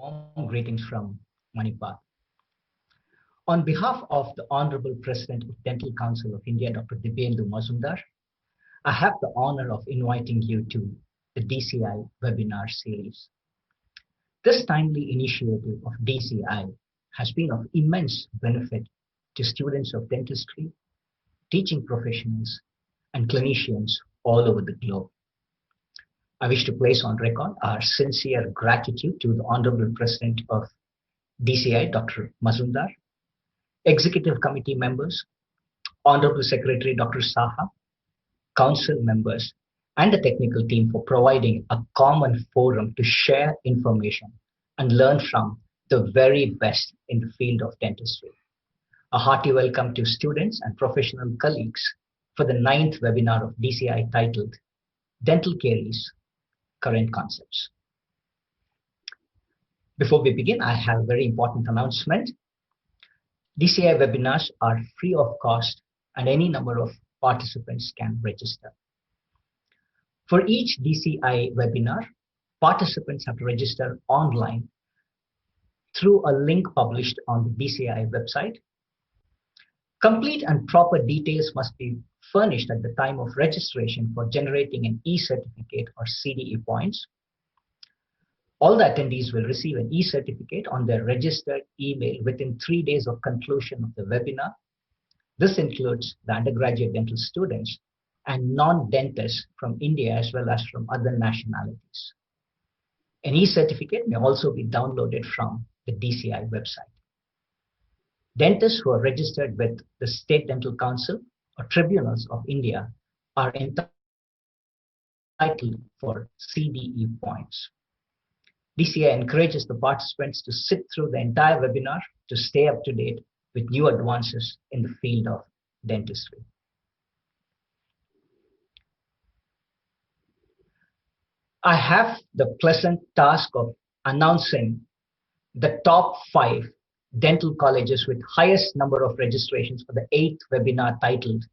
Warm greetings from Manipal. On behalf of the Honorable President of Dental Council of India, Dr. Dibyendu Mazumdar, I have the honor of inviting you to the DCI webinar series. This timely initiative of DCI has been of immense benefit to students of dentistry, teaching professionals, and clinicians all over the globe. I wish to place on record our sincere gratitude to the Honorable President of DCI, Dr. Mazumdar, Executive Committee members, Honorable Secretary Dr. Saha, Council members, and the technical team for providing a common forum to share information and learn from the very best in the field of dentistry. A hearty welcome to students and professional colleagues for the 9th webinar of DCI titled Dental Caries, Current Concepts. Before we begin, I have a very important announcement. DCI webinars are free of cost and any number of participants can register. For each DCI webinar, participants have to register online through a link published on the DCI website. Complete and proper details must be furnished at the time of registration for generating an e-certificate or CDE points. All the attendees will receive an e-certificate on their registered email within 3 days of conclusion of the webinar. This includes the undergraduate dental students and non-dentists from India as well as from other nationalities. An e-certificate may also be downloaded from the DCI website. Dentists who are registered with the State Dental Council or Tribunals of India are entitled for CDE points. DCI encourages the participants to sit through the entire webinar to stay up to date with new advances in the field of dentistry. I have the pleasant task of announcing the top 5 dental colleges with highest number of registrations for the 8th webinar titled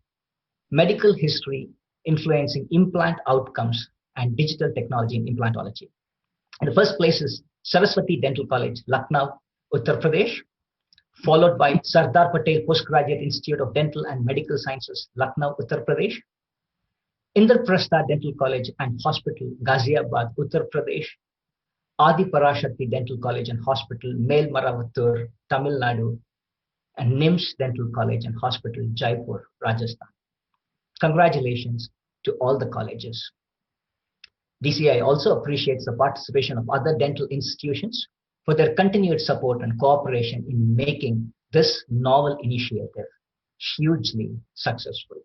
Medical History Influencing Implant Outcomes and Digital Technology in Implantology. In the first place is Saraswati Dental College, Lucknow, Uttar Pradesh, followed by Sardar Patel Postgraduate Institute of Dental and Medical Sciences, Lucknow, Uttar Pradesh, Indraprastha Dental College and Hospital, Ghaziabad, Uttar Pradesh, Adi Parashakti Dental College and Hospital, Melmaravattur, Tamil Nadu, and NIMS Dental College and Hospital, Jaipur, Rajasthan. Congratulations to all the colleges. DCI also appreciates the participation of other dental institutions for their continued support and cooperation in making this novel initiative hugely successful.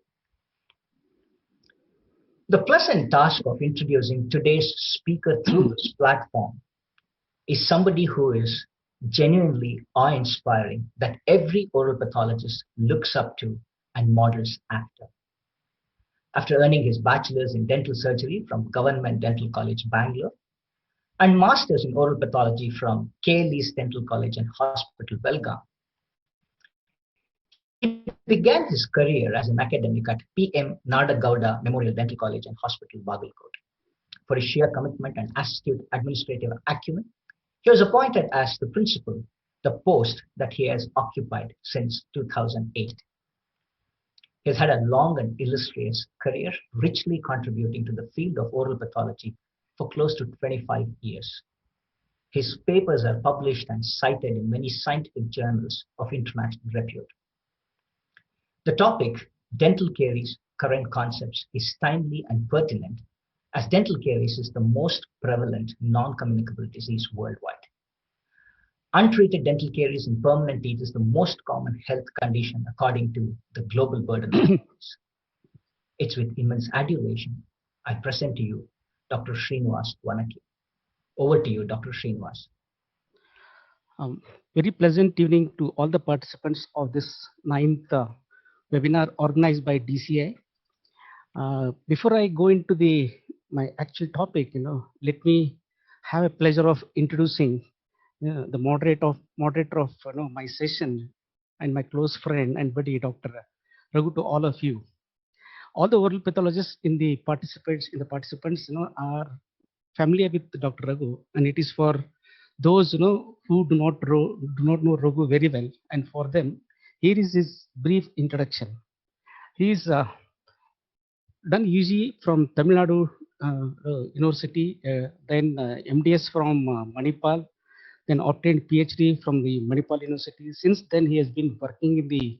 The pleasant task of introducing today's speaker through this platform is somebody who is genuinely awe-inspiring that every oral pathologist looks up to and models after. After earning his bachelor's in dental surgery from Government Dental College, Bangalore, and master's in oral pathology from K. Lees Dental College and Hospital, Belgaum, he began his career as an academic at P.M. Nada Gowda Memorial Dental College and Hospital, Bagalkot. For his sheer commitment and astute administrative acumen, he was appointed as the principal, the post that he has occupied since 2008. He has had a long and illustrious career, richly contributing to the field of oral pathology for close to 25 years. His papers are published and cited in many scientific journals of international repute. The topic, dental caries, current concepts, is timely and pertinent as dental caries is the most prevalent non-communicable disease worldwide. Untreated dental caries in permanent teeth is the most common health condition according to the Global Burden of Disease. It's with immense adulation I present to you Dr. Srinivas Vanaki. Over to you, Dr. Srinivas. Very pleasant evening to all the participants of this 9th webinar organized by DCI. Before I go into my actual topic, let me have a pleasure of introducing the moderator of my session and my close friend and buddy, Dr. Raghu, to all of you. All the oral pathologists in the participants, are familiar with Dr. Raghu, and it is for those who do not know Raghu very well, and for them, here is his brief introduction. He is done UG from Tamil Nadu University, then MDS from Manipal, then obtained PhD from the Manipal University. Since then, he has been working in the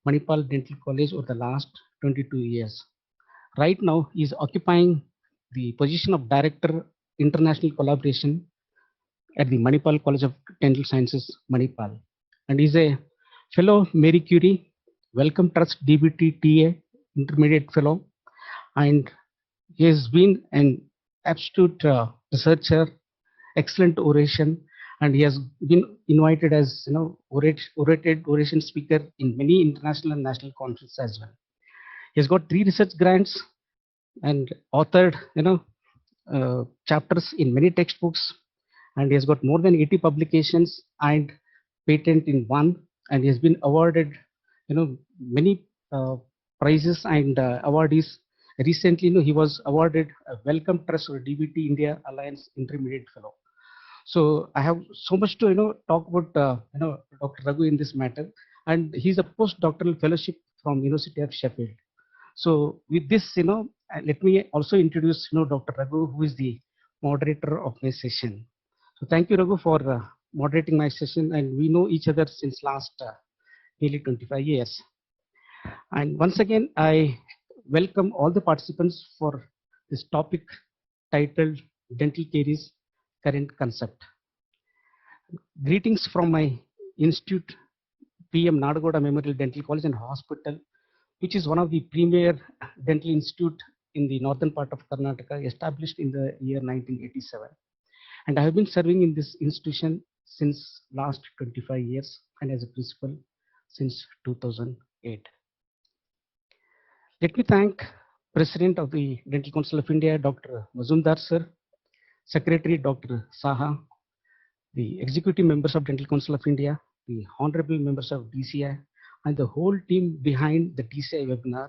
Manipal Dental College over the last 22 years. Right now, he is occupying the position of Director International Collaboration at the Manipal College of Dental Sciences, Manipal. And he's a fellow Marie Curie, Wellcome Trust DBT TA, Intermediate Fellow, and he has been an absolute researcher, excellent oration, and he has been invited as orated oration speaker in many international and national conferences as well. He has got 3 research grants and authored chapters in many textbooks, and he has got more than 80 publications and patent in one, and he has been awarded many prizes and awardees. Recently, he was awarded a Wellcome Trust or DBT India Alliance Intermediate Fellow. So I have so much to talk about Dr. Raghu in this matter, and he's a postdoctoral fellowship from University of Sheffield. So with this, let me also introduce Dr. Raghu, who is the moderator of my session. So thank you, Raghu, for moderating my session, and we know each other since last nearly 25 years. And once again, I welcome all the participants for this topic titled Dental Caries Current Concept. Greetings from my institute, PM Nadagoda Memorial Dental College and Hospital, which is one of the premier dental institute in the northern part of Karnataka, established in the year 1987. And I have been serving in this institution since last 25 years and as a principal since 2008. Let me thank President of the Dental Council of India, Dr. Mazumdar sir, Secretary Dr. Saha, the executive members of Dental Council of India, the honorable members of DCI, and the whole team behind the DCI webinar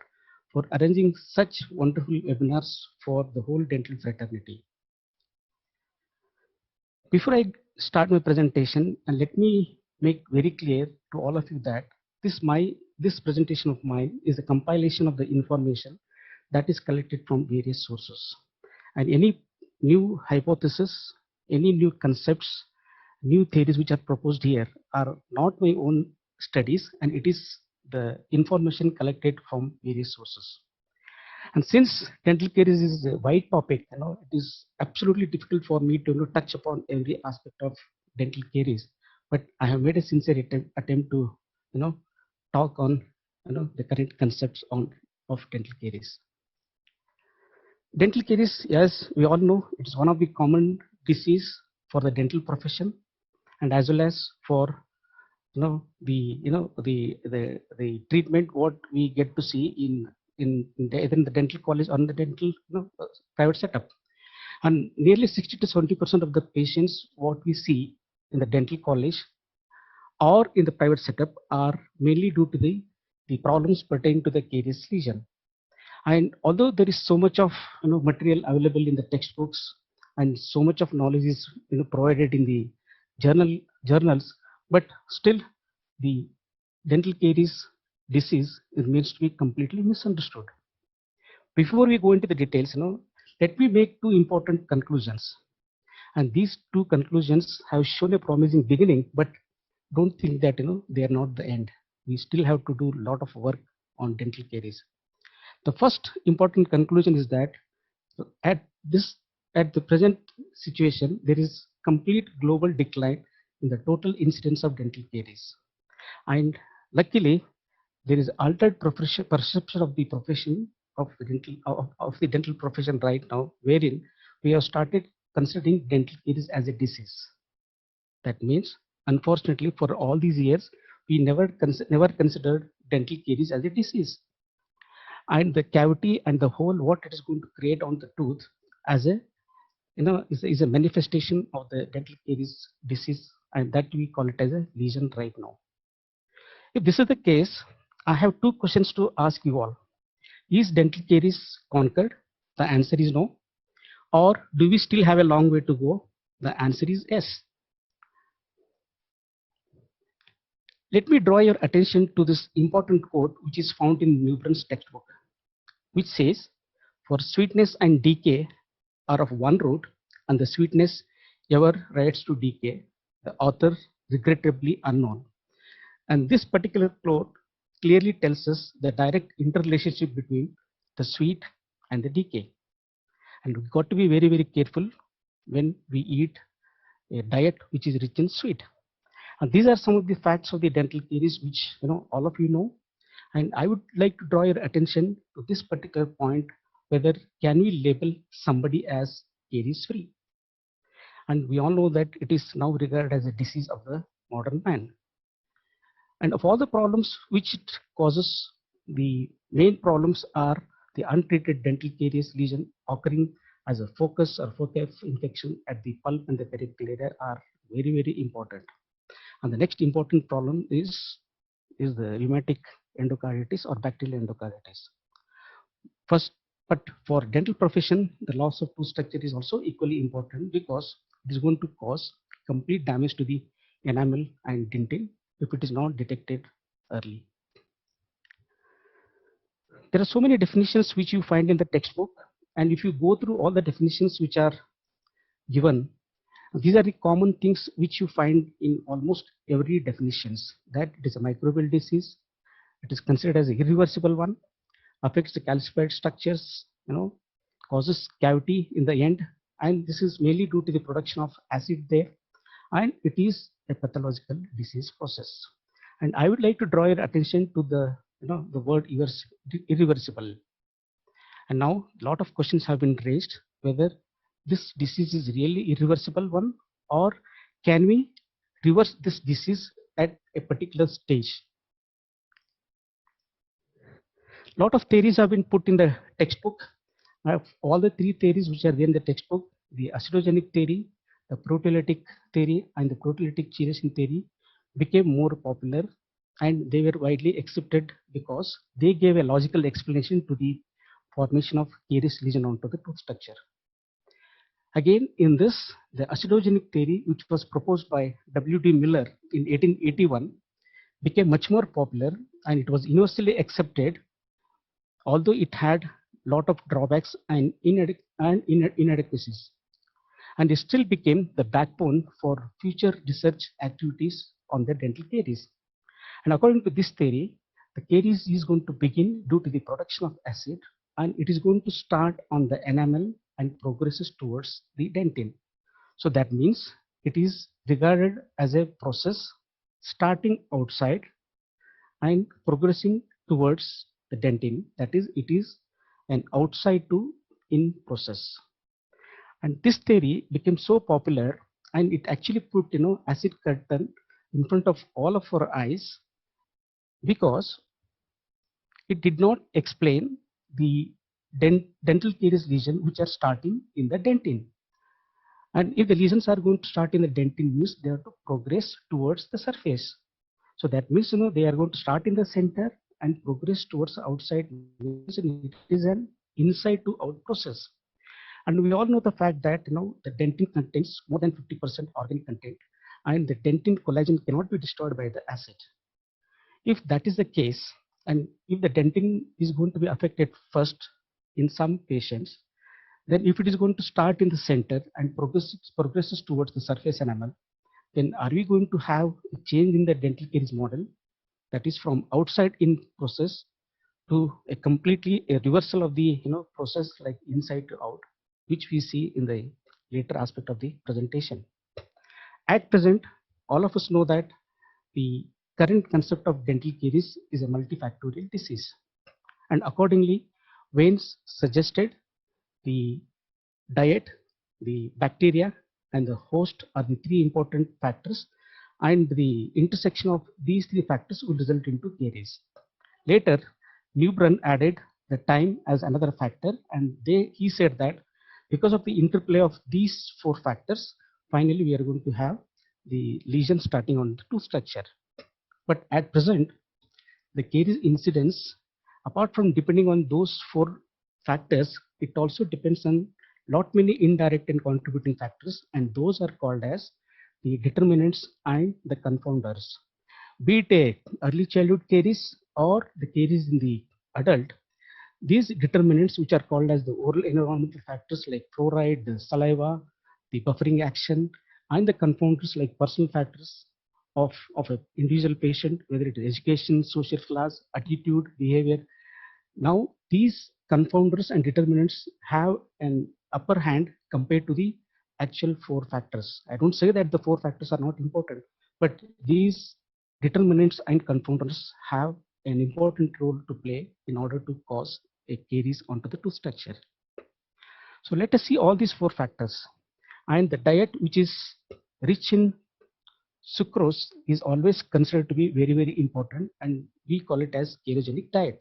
for arranging such wonderful webinars for the whole dental fraternity. Before I start my presentation, and let me make very clear to all of you that this presentation of mine is a compilation of the information that is collected from various sources. And any new hypothesis, any new concepts, new theories which are proposed here are not my own studies, and it is the information collected from various sources. And since dental caries is a wide topic, it is absolutely difficult for me to touch upon every aspect of dental caries. But I have made a sincere attempt to talk on the current concepts of dental caries. Dental caries, as we all know, it is one of the common disease for the dental profession, and as well as for the treatment what we get to see in either in the dental college or in the dental private setup. And nearly 60 to 70% of the patients what we see in the dental college or in the private setup are mainly due to the problems pertaining to the caries lesion. And although there is so much of material available in the textbooks and so much of knowledge is provided in the journals, but still the dental caries disease remains to be completely misunderstood. Before we go into the details, let me make 2 important conclusions. And these 2 conclusions have shown a promising beginning, but don't think that they are not the end. We still have to do a lot of work on dental caries. The first important conclusion is that at the present situation, there is complete global decline in the total incidence of dental caries. And luckily, there is altered perception of the profession of the dental profession right now, wherein we have started considering dental caries as a disease. That means, unfortunately, for all these years, we never considered dental caries as a disease, and the cavity and the hole what it is going to create on the tooth as a is a manifestation of the dental caries disease, and that we call it as a lesion right now. If this is the case, I have 2 questions to ask you all. Is dental caries conquered? The answer is no. Or do we still have a long way to go? The answer is yes. Let me draw your attention to this important quote which is found in Newburn's textbook, which says, "For sweetness and decay are of one root, and the sweetness ever rides to decay, the author regrettably unknown." And this particular quote clearly tells us the direct interrelationship between the sweet and the decay. And we've got to be very, very careful when we eat a diet which is rich in sweet. And these are some of the facts of the dental caries which all of you know. And I would like to draw your attention to this particular point, whether can we label somebody as caries free? And we all know that it is now regarded as a disease of the modern man. And of all the problems which it causes, the main problems are the untreated dental caries lesion occurring as a focus or foci infection at the pulp and the periapical area are very, very important. And the next important problem is the rheumatic endocarditis or bacterial endocarditis. First, but for dental profession, the loss of tooth structure is also equally important because it is going to cause complete damage to the enamel and dentin if it is not detected early. There are so many definitions which you find in the textbook, and if you go through all the definitions which are given, these are the common things which you find in almost every definitions, that it is a microbial disease, it is considered as an irreversible one, affects the calcified structures, causes cavity in the end, and this is mainly due to the production of acid there, and it is a pathological disease process. And I would like to draw your attention to the word irreversible. And now a lot of questions have been raised whether this disease is really irreversible one, or can we reverse this disease at a particular stage. Lot of theories have been put in the textbook. All the three theories which are there in the textbook, the acidogenic theory, the proteolytic theory, and the proteolytic chelation theory became more popular, and they were widely accepted because they gave a logical explanation to the formation of caries lesion onto the tooth structure. Again, in this, the acidogenic theory, which was proposed by W.D. Miller in 1881, became much more popular, and it was universally accepted, although it had lot of drawbacks and inadequacies. And it still became the backbone for future research activities on the dental caries. And according to this theory, the caries is going to begin due to the production of acid, and it is going to start on the enamel and progresses towards the dentin. So that means it is regarded as a process starting outside and progressing towards the dentin. That is, it is an outside to in process. And this theory became so popular, and it actually put acid curtain in front of all of our eyes, because it did not explain the dental caries lesion which are starting in the dentin. And if the lesions are going to start in the dentin, means they have to progress towards the surface. So that means they are going to start in the center and progress towards the outside. It is an inside to out process. And we all know the fact that the dentin contains more than 50% organic content, and the dentin collagen cannot be destroyed by the acid. If that is the case, and if the dentin is going to be affected first in some patients, then if it is going to start in the center and progresses towards the surface enamel, then are we going to have a change in the dental caries model, that is from outside in process to a completely a reversal of the process like inside to out, which we see in the later aspect of the presentation. At present, all of us know that the current concept of dental caries is a multifactorial disease, and accordingly, Waynes suggested the diet, the bacteria, and the host are the three important factors, and the intersection of these three factors will result into caries. Later, Newburn added the time as another factor, and he said that because of the interplay of these four factors, finally we are going to have the lesion starting on the tooth structure. But at present, the caries incidence, apart from depending on those four factors, it also depends on lot many indirect and contributing factors, and those are called as the determinants and the confounders. be it a early childhood caries or the caries in the adult. These determinants, which are called as the oral environmental factors like fluoride, the saliva, the buffering action, and the confounders like personal factors of an individual patient, whether it is education, social class, attitude, behavior. Now, these confounders and determinants have an upper hand compared to the actual four factors. I don't say that the four factors are not important, but these determinants and confounders have an important role to play in order to cause a caries onto the tooth structure. So let us see all these four factors. And the diet which is rich in sucrose is always considered to be very, very important, and we call it as ketogenic diet.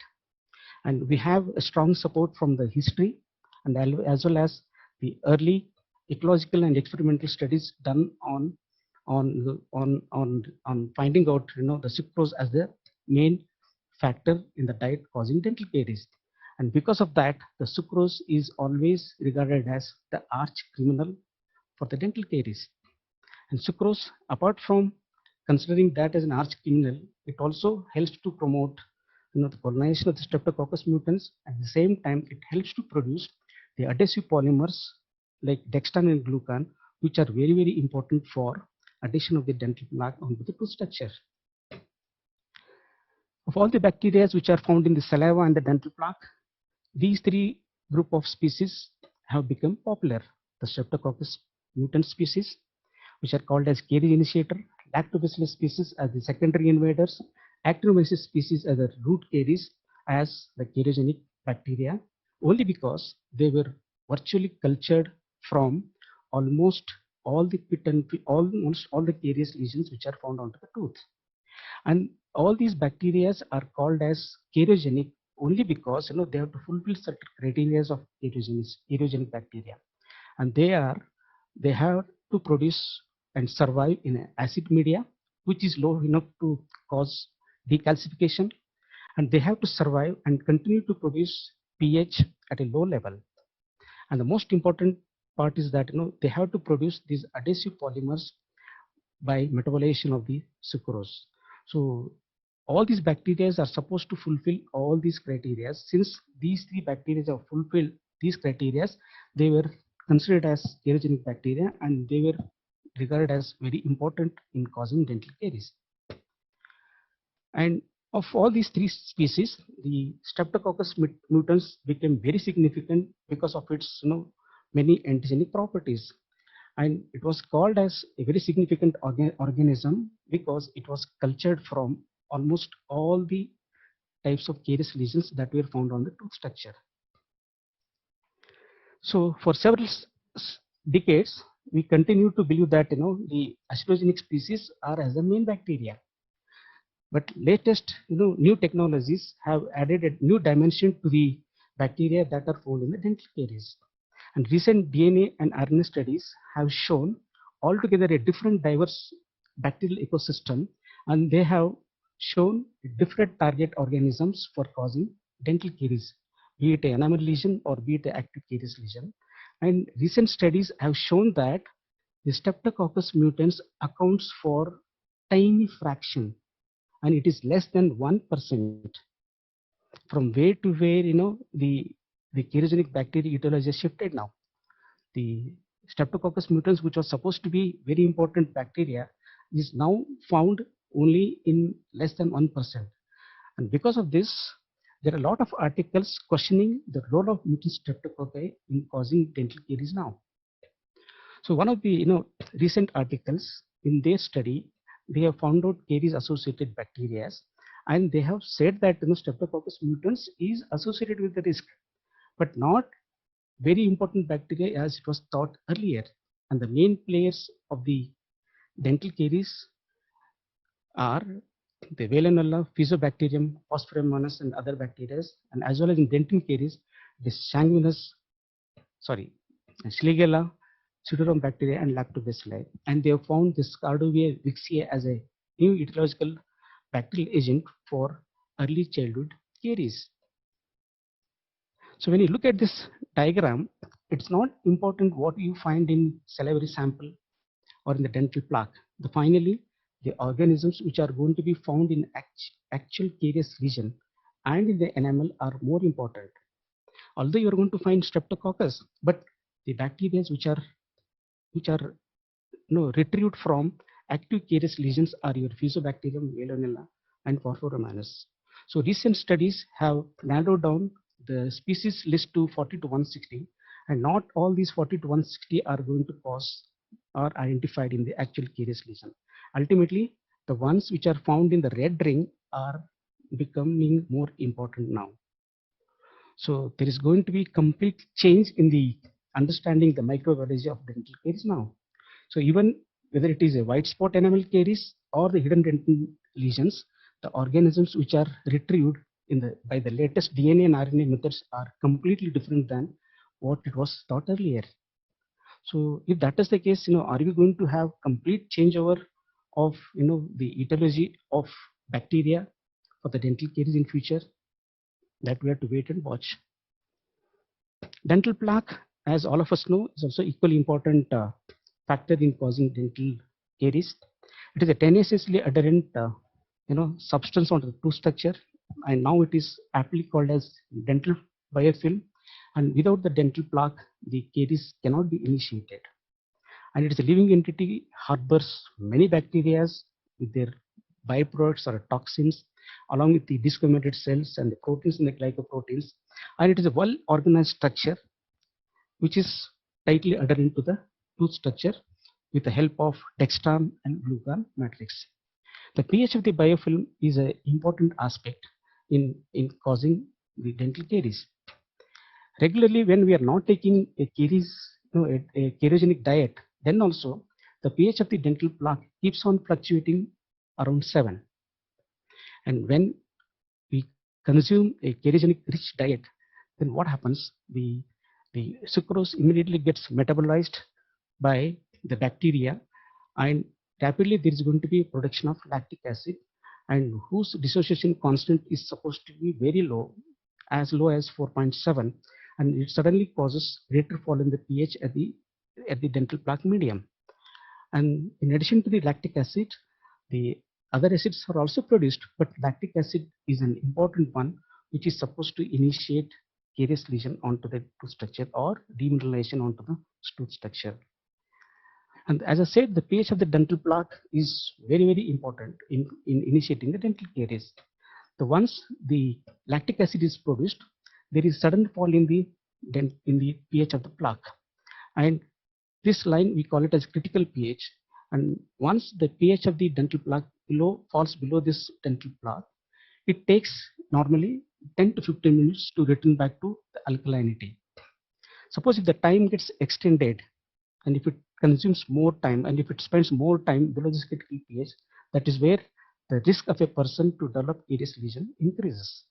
And we have a strong support from the history and as well as the early ecological and experimental studies done on finding out the sucrose as the main factor in the diet causing dental caries. And because of that, the sucrose is always regarded as the arch criminal for the dental caries. And sucrose, apart from considering that as an arch criminal, it also helps to promote the colonization of the Streptococcus mutans. At the same time, it helps to produce the adhesive polymers like dextran and glucan, which are very, very important for addition of the dental plaque onto the tooth structure. Of all the bacteria which are found in the saliva and the dental plaque, these three group of species have become popular. The Streptococcus mutant species, which are called as caries initiator, Lactobacillus species as the secondary invaders, Actinomyces species as the root caries as the keriogenic bacteria, only because they were virtually cultured from almost all the pit and almost all the carious lesions which are found onto the tooth. And all these bacteria are called as keriogenic only because they have to fulfill certain criteria of keriogenic bacteria, and they have to produce and survive in an acid media which is low enough to cause decalcification, and they have to survive and continue to produce pH at a low level. And the most important part is that they have to produce these adhesive polymers by metabolization of the sucrose. So all these bacteria are supposed to fulfill all these criteria. Since these three bacteria have fulfilled these criteria, they were considered as keriogenic bacteria, and they were regarded as very important in causing dental caries. And of all these three species, the Streptococcus mutans became very significant because of its many antigenic properties. And it was called as a very significant organism because it was cultured from almost all the types of caries lesions that were found on the tooth structure. So for several decades, we continue to believe that the acidogenic species are as the main bacteria. But latest new technologies have added a new dimension to the bacteria that are found in the dental caries. And recent DNA and RNA studies have shown altogether a different diverse bacterial ecosystem, and they have shown different target organisms for causing dental caries, be it an enamel lesion or be it an active caries lesion. And recent studies have shown that the Streptococcus mutans accounts for tiny fraction, and it is less than 1%. From where to where the keriogenic bacteria etiology has shifted now. The Streptococcus mutans, which was supposed to be very important bacteria, is now found only in less than 1%. And because of this, there are a lot of articles questioning the role of mutant streptococci in causing dental caries now. So one of the recent articles in their study, they have found out caries associated bacteria, and they have said that Streptococcus mutans is associated with the risk, but not very important bacteria as it was thought earlier. And the main players of the dental caries are the Veillonella, Fusobacterium, Phosphorus, and other bacteria, and as well as in dental caries, the Shigella, Pseudorum bacteria, and Lactobacilli. And they have found this Cardovia vixia as a new etiological bacterial agent for early childhood caries. So when you look at this diagram, it's not important what you find in salivary sample or in the dental plaque. Finally, the organisms which are going to be found in actual caries lesion and in the enamel are more important. Although you are going to find streptococcus, but the bacteria which are retrieved from active caries lesions are your Fusobacterium, Veillonella, and Porphyromonas. So recent studies have narrowed down the species list to 40 to 160, and not all these 40 to 160 are going to cause or identified in the actual caries lesion. Ultimately, the ones which are found in the red ring are becoming more important now. So there is going to be complete change in the understanding the microbiology of dental caries now. So even whether it is a white spot enamel caries or the hidden dental lesions, the organisms which are retrieved by the latest DNA and RNA methods are completely different than what it was thought earlier. So if that is the case, are we going to have complete changeover of the etiology of bacteria for the dental caries in future? That we have to wait and watch. Dental plaque, as all of us know, is also equally important factor in causing dental caries. It is a tenaciously adherent substance onto the tooth structure, and now it is aptly called as dental biofilm. And without the dental plaque, the caries cannot be initiated. And it is a living entity, harbors many bacteria with their byproducts or toxins, along with the discriminated cells and the proteins and the glycoproteins. And it is a well-organized structure which is tightly adherent to the tooth structure with the help of dextran and glucan matrix. The pH of the biofilm is an important aspect in causing the dental caries. Regularly, when we are not taking a caries, a cariogenic diet, then also the pH of the dental plaque keeps on fluctuating around 7. And when we consume a cariogenic rich diet, then what happens? The sucrose immediately gets metabolized by the bacteria, and rapidly there is going to be production of lactic acid, and whose dissociation constant is supposed to be very low as 4.7, and it suddenly causes greater fall in the pH at the dental plaque medium. And in addition to the lactic acid, the other acids are also produced, but lactic acid is an important one which is supposed to initiate caries lesion onto the tooth structure or demineralization onto the tooth structure. And as I said, the pH of the dental plaque is very, very important in initiating the dental caries. So once the lactic acid is produced, there is sudden fall in the pH of the plaque, and this line we call it as critical pH. And once the pH of the dental plaque falls below this dental plaque, it takes normally 10 to 15 minutes to return back to the alkalinity. Suppose if the time gets extended, and if it consumes more time, and if it spends more time below this critical pH, that is where the risk of a person to develop caries lesion increases.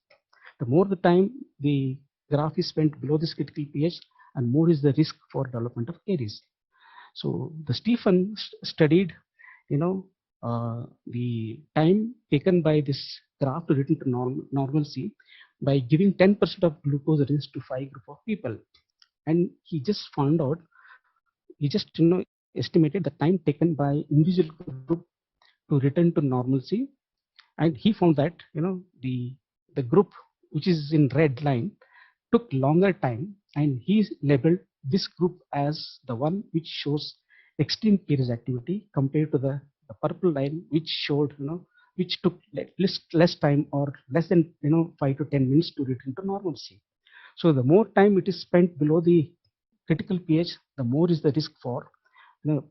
The more the time the graph is spent below this critical pH, and more is the risk for development of caries. So the Stephen studied, the time taken by this graph to return to normalcy by giving 10% of glucose rinse to 5 group of people, and he just found out, he just estimated the time taken by individual group to return to normalcy, and he found that the group which is in red line took longer time, and he labeled this group as the one which shows extreme caries activity compared to the purple line which showed which took less time or less than 5 to 10 minutes to return to normalcy. So the more time it is spent below the critical pH, the more is the risk for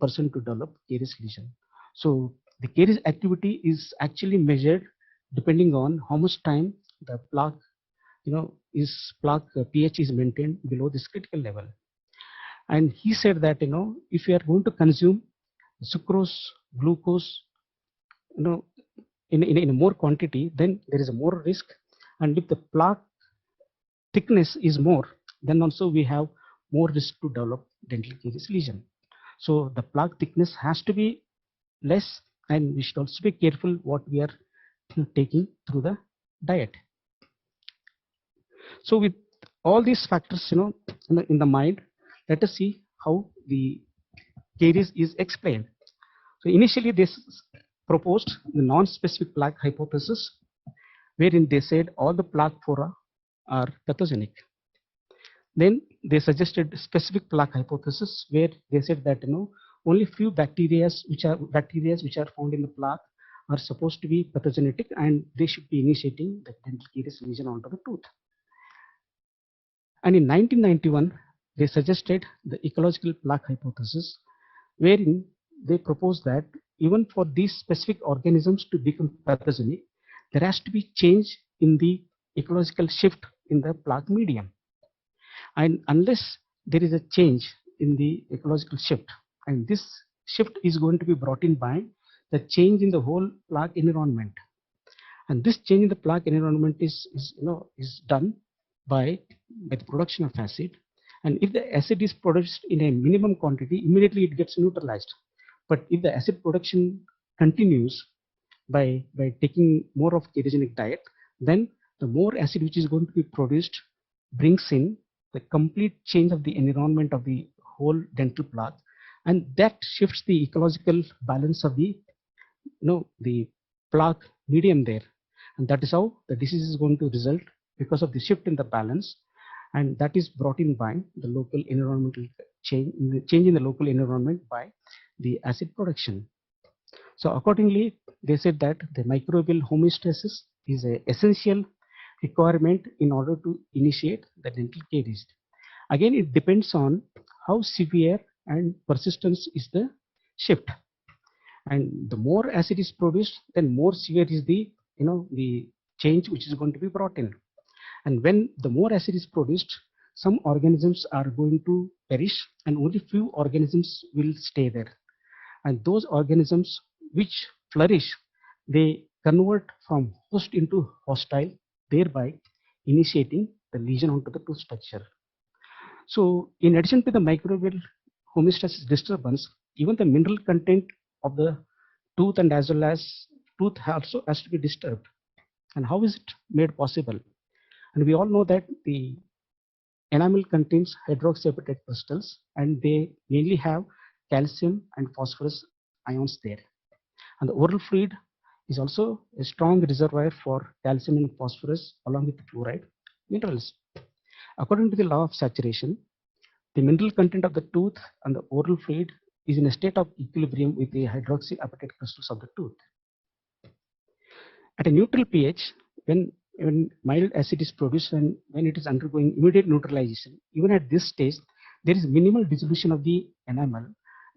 person to develop caries lesion. So the caries activity is actually measured depending on how much time the plaque pH is maintained below this critical level. And he said that if you are going to consume sucrose, glucose in a more quantity, then there is a more risk. And if the plaque thickness is more, then also we have more risk to develop dental caries lesion. So the plaque thickness has to be less, and we should also be careful what we are taking through the diet. So with all these factors in the mind, let us see how the caries is explained. So initially this proposed the non-specific plaque hypothesis, wherein they said all the plaque flora are pathogenic. Then they suggested specific plaque hypothesis, where they said that only few bacteria which are found in the plaque are supposed to be pathogenic, and they should be initiating the dental caries lesion onto the tooth. And in 1991, they suggested the ecological plaque hypothesis, wherein they proposed that even for these specific organisms to become pathogenic, there has to be change in the ecological shift in the plaque medium. And unless there is a change in the ecological shift, and this shift is going to be brought in by the change in the whole plaque environment, and this change in the plaque environment is done by the production of acid. And if the acid is produced in a minimum quantity, immediately it gets neutralized. But if the acid production continues by taking more of ketogenic diet, then the more acid which is going to be produced brings in the complete change of the environment of the whole dental plaque, and that shifts the ecological balance of the the plaque medium there. And that is how the disease is going to result, because of the shift in the balance, and that is brought in by the local environmental change in the local environment by the acid production. So accordingly, they said that the microbial homeostasis is an essential requirement in order to initiate the dental caries. Again, it depends on how severe and persistence is the shift. And the more acid is produced, then more severe is the the change which is going to be brought in. And when the more acid is produced, some organisms are going to perish, and only few organisms will stay there. And those organisms which flourish, they convert from host into hostile, thereby initiating the lesion onto the tooth structure. So in addition to the microbial homeostasis disturbance, even the mineral content of the tooth and as well as tooth also has to be disturbed. And how is it made possible? And we all know that the enamel contains hydroxyapatite crystals, and they mainly have calcium and phosphorus ions there. And the oral fluid is also a strong reservoir for calcium and phosphorus along with fluoride minerals. According to the law of saturation, the mineral content of the tooth and the oral fluid is in a state of equilibrium with the hydroxyapatite crystals of the tooth. At a neutral pH, when mild acid is produced and when it is undergoing immediate neutralization, even at this stage, there is minimal dissolution of the enamel,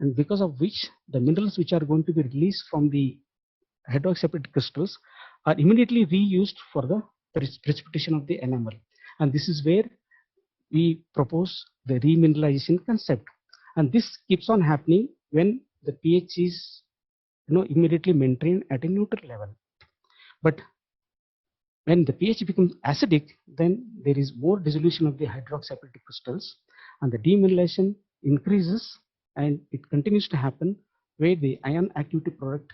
and because of which the minerals which are going to be released from the hydroxyapatite crystals are immediately reused for the precipitation of the enamel. And this is where we propose the remineralization concept. And this keeps on happening when the pH is immediately maintained at a neutral level. But when the pH becomes acidic, then there is more dissolution of the hydroxyapatite crystals, and the demineralization increases, and it continues to happen where the ion activity product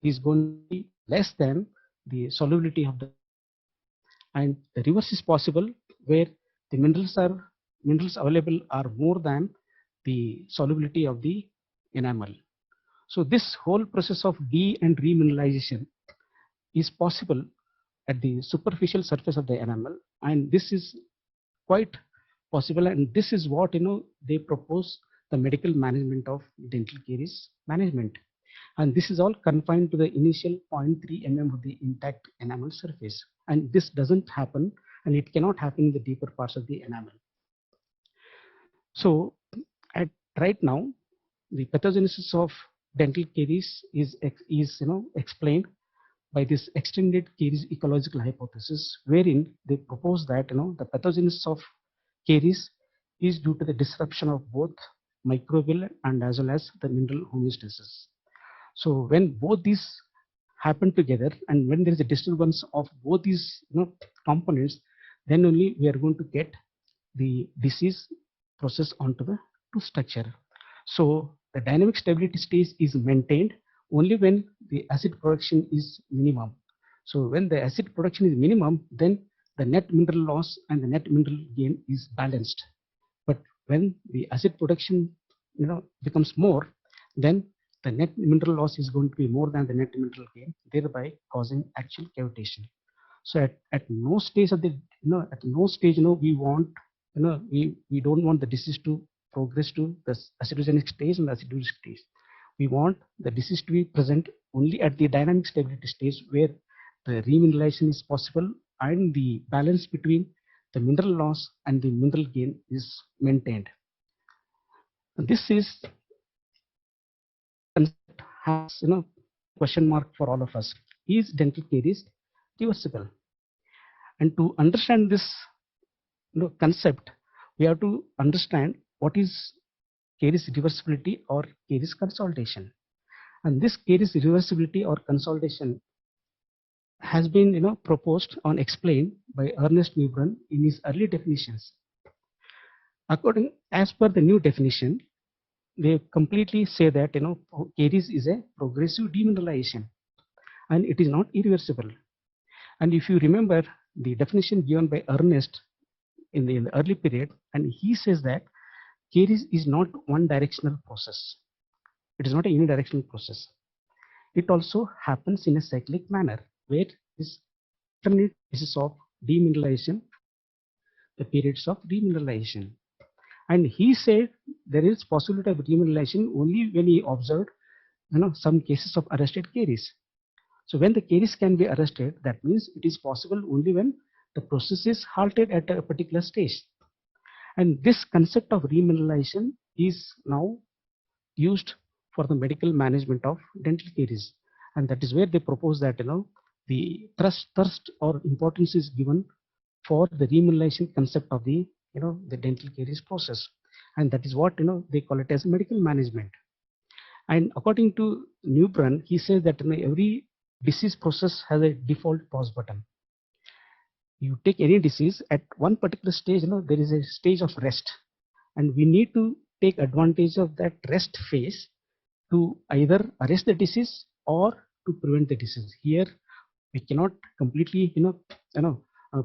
is going to be less than the solubility of the, and the reverse is possible where the minerals available are more than the solubility of the enamel. So this whole process of de and remineralization is possible at the superficial surface of the enamel, and this is quite possible, and this is what they propose the medical management of dental caries management. And this is all confined to the initial 0.3 mm of the intact enamel surface, and this doesn't happen, and it cannot happen in the deeper parts of the enamel. So right now, the pathogenesis of dental caries is explained by this extended caries ecological hypothesis, wherein they propose that the pathogenesis of caries is due to the disruption of both microbial and as well as the mineral homeostasis. So when both these happen together, and when there is a disturbance of both these components, then only we are going to get the disease process onto the tooth structure. So the dynamic stability stage is maintained only when the acid production is minimum. So when the acid production is minimum, then the net mineral loss and the net mineral gain is balanced. But when the acid production becomes more, then the net mineral loss is going to be more than the net mineral gain, thereby causing actual cavitation. So at no stage of the at no stage we want we don't want the disease to progress to the acidogenic stage and the acidic stage. We want the disease to be present only at the dynamic stability stage where the remineralization is possible and the balance between the mineral loss and the mineral gain is maintained. This is has question mark for all of us. Is dental caries reversible? And to understand this concept, we have to understand what is caries reversibility or caries consolidation. And this caries reversibility or consolidation has been proposed and explained by Ernest Neubrunn in his early definitions. As per the new definition, they completely say that caries is a progressive demineralization and it is not irreversible. And if you remember the definition given by Ernest in the early period, and he says that caries is not one directional process. It is not a unidirectional process. It also happens in a cyclic manner where this alternate phases of demineralization, the periods of demineralization. And he said there is possibility of demineralization only when he observed some cases of arrested caries. So when the caries can be arrested, that means it is possible only when the process is halted at a particular stage. And this concept of remineralization is now used for the medical management of dental caries. And that is where they propose that the thrust or importance is given for the remineralization concept of the the dental caries process. And that is what they call it as medical management. And according to Neubrunn, he says that every disease process has a default pause button. You take any disease at one particular stage, there is a stage of rest, and we need to take advantage of that rest phase to either arrest the disease or to prevent the disease. Here, we cannot completely,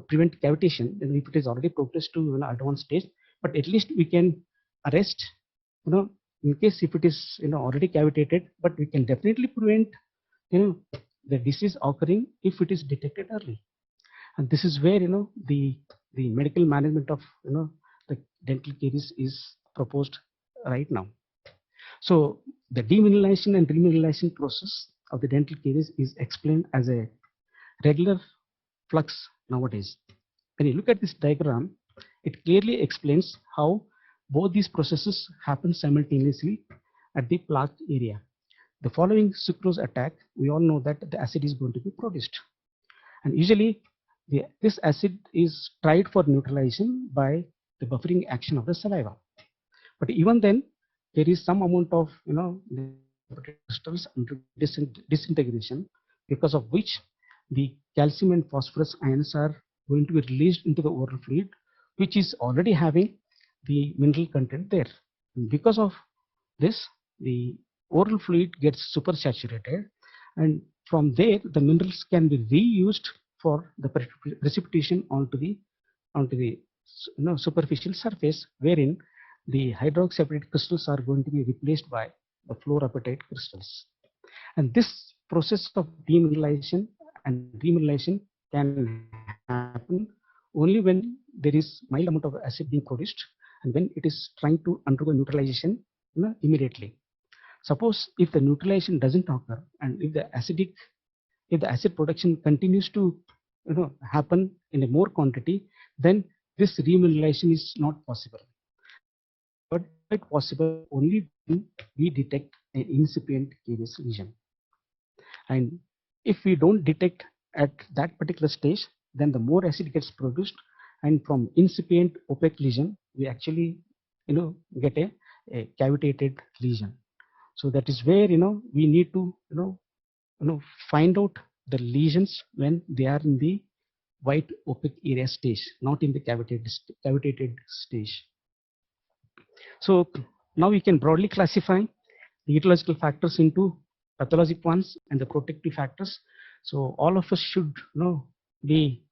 prevent cavitation if it is already progressed to advanced stage, but at least we can arrest, in case if it is already cavitated, but we can definitely prevent, the disease occurring if it is detected early. And this is where the medical management of the dental caries is proposed right now. So the demineralization and remineralization process of the dental caries is explained as a regular flux nowadays. When you look at this diagram, it clearly explains how both these processes happen simultaneously at the plaque area. The following sucrose attack, we all know that the acid is going to be produced, and usually this acid is tried for neutralization by the buffering action of the saliva. But even then, there is some amount of crystals under disintegration, because of which the calcium and phosphorus ions are going to be released into the oral fluid, which is already having the mineral content there. And because of this, the oral fluid gets supersaturated, and from there the minerals can be reused for the precipitation onto the superficial surface, wherein the hydroxyapatite crystals are going to be replaced by the fluorapatite crystals. And this process of demineralization and remineralization can happen only when there is mild amount of acid being produced and when it is trying to undergo neutralization immediately. Suppose if the neutralization doesn't occur and if the acid production continues to happen in a more quantity, then this remineralization is not possible. But it's possible only when we detect an incipient caries lesion. And if we don't detect at that particular stage, then the more acid gets produced, and from incipient opaque lesion, we actually get a cavitated lesion. So that is where we need to find out the lesions when they are in the white opaque area stage, not in the cavitated stage. So now we can broadly classify the etiological factors into pathologic ones and the protective factors. So all of us should be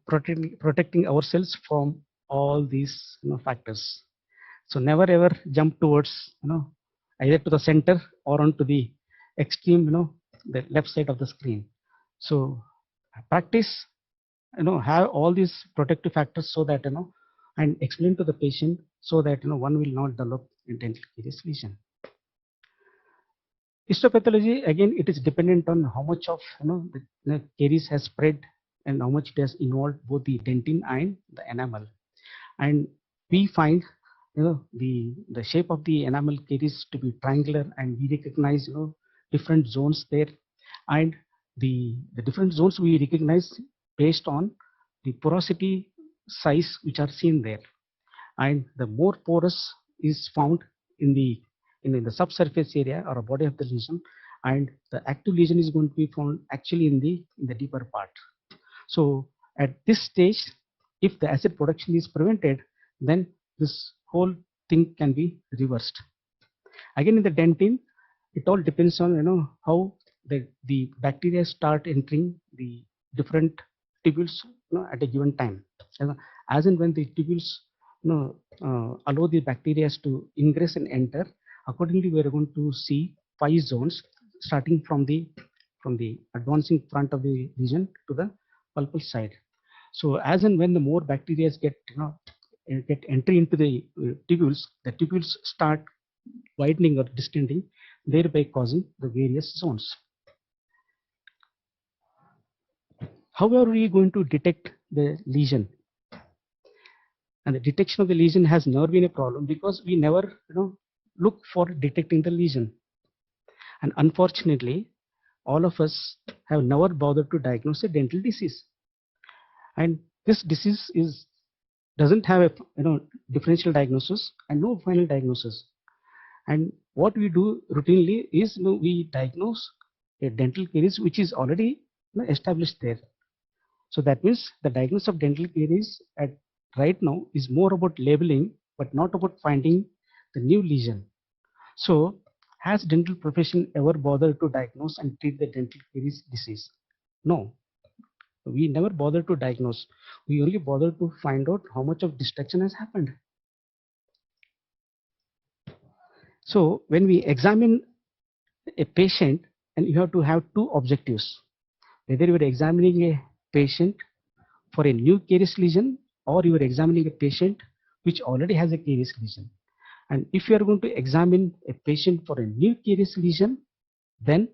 protecting ourselves from all these factors. So never ever jump towards either to the center or onto the extreme, the left side of the screen. So practice, have all these protective factors so that, and explain to the patient so that, one will not develop a dental caries lesion. Histopathology, again, it is dependent on how much of, the caries has spread and how much it has involved both the dentin and the enamel. And we find, the shape of the enamel caries to be triangular, and we recognize, different zones there. And the different zones we recognize based on the porosity size which are seen there. And the more porous is found in the subsurface area or a body of the lesion, and the active lesion is going to be found actually in the deeper part. So at this stage, if the acid production is prevented, then this whole thing can be reversed. Again, in the dentin, it all depends on how the bacteria start entering the different tubules at a given time. As and when the tubules allow the bacteria to ingress and enter, accordingly we are going to see 5 zones starting from the advancing front of the lesion to the pulpal side. So as and when the more bacteria get entry into the tubules start widening or distending, thereby causing the various zones. How are we going to detect the lesion? And the detection of the lesion has never been a problem because we never look for detecting the lesion. And unfortunately, all of us have never bothered to diagnose a dental disease. And this disease doesn't have a differential diagnosis and no final diagnosis. And what we do routinely is we diagnose a dental caries which is already established there. So that means the diagnosis of dental caries at right now is more about labeling, but not about finding the new lesion. So has dental profession ever bothered to diagnose and treat the dental caries disease? No, we never bothered to diagnose. We only bothered to find out how much of destruction has happened. So when we examine a patient, and you have to have 2 objectives, whether you are examining a patient for a new caries lesion or you are examining a patient which already has a caries lesion. And if you are going to examine a patient for a new caries lesion, then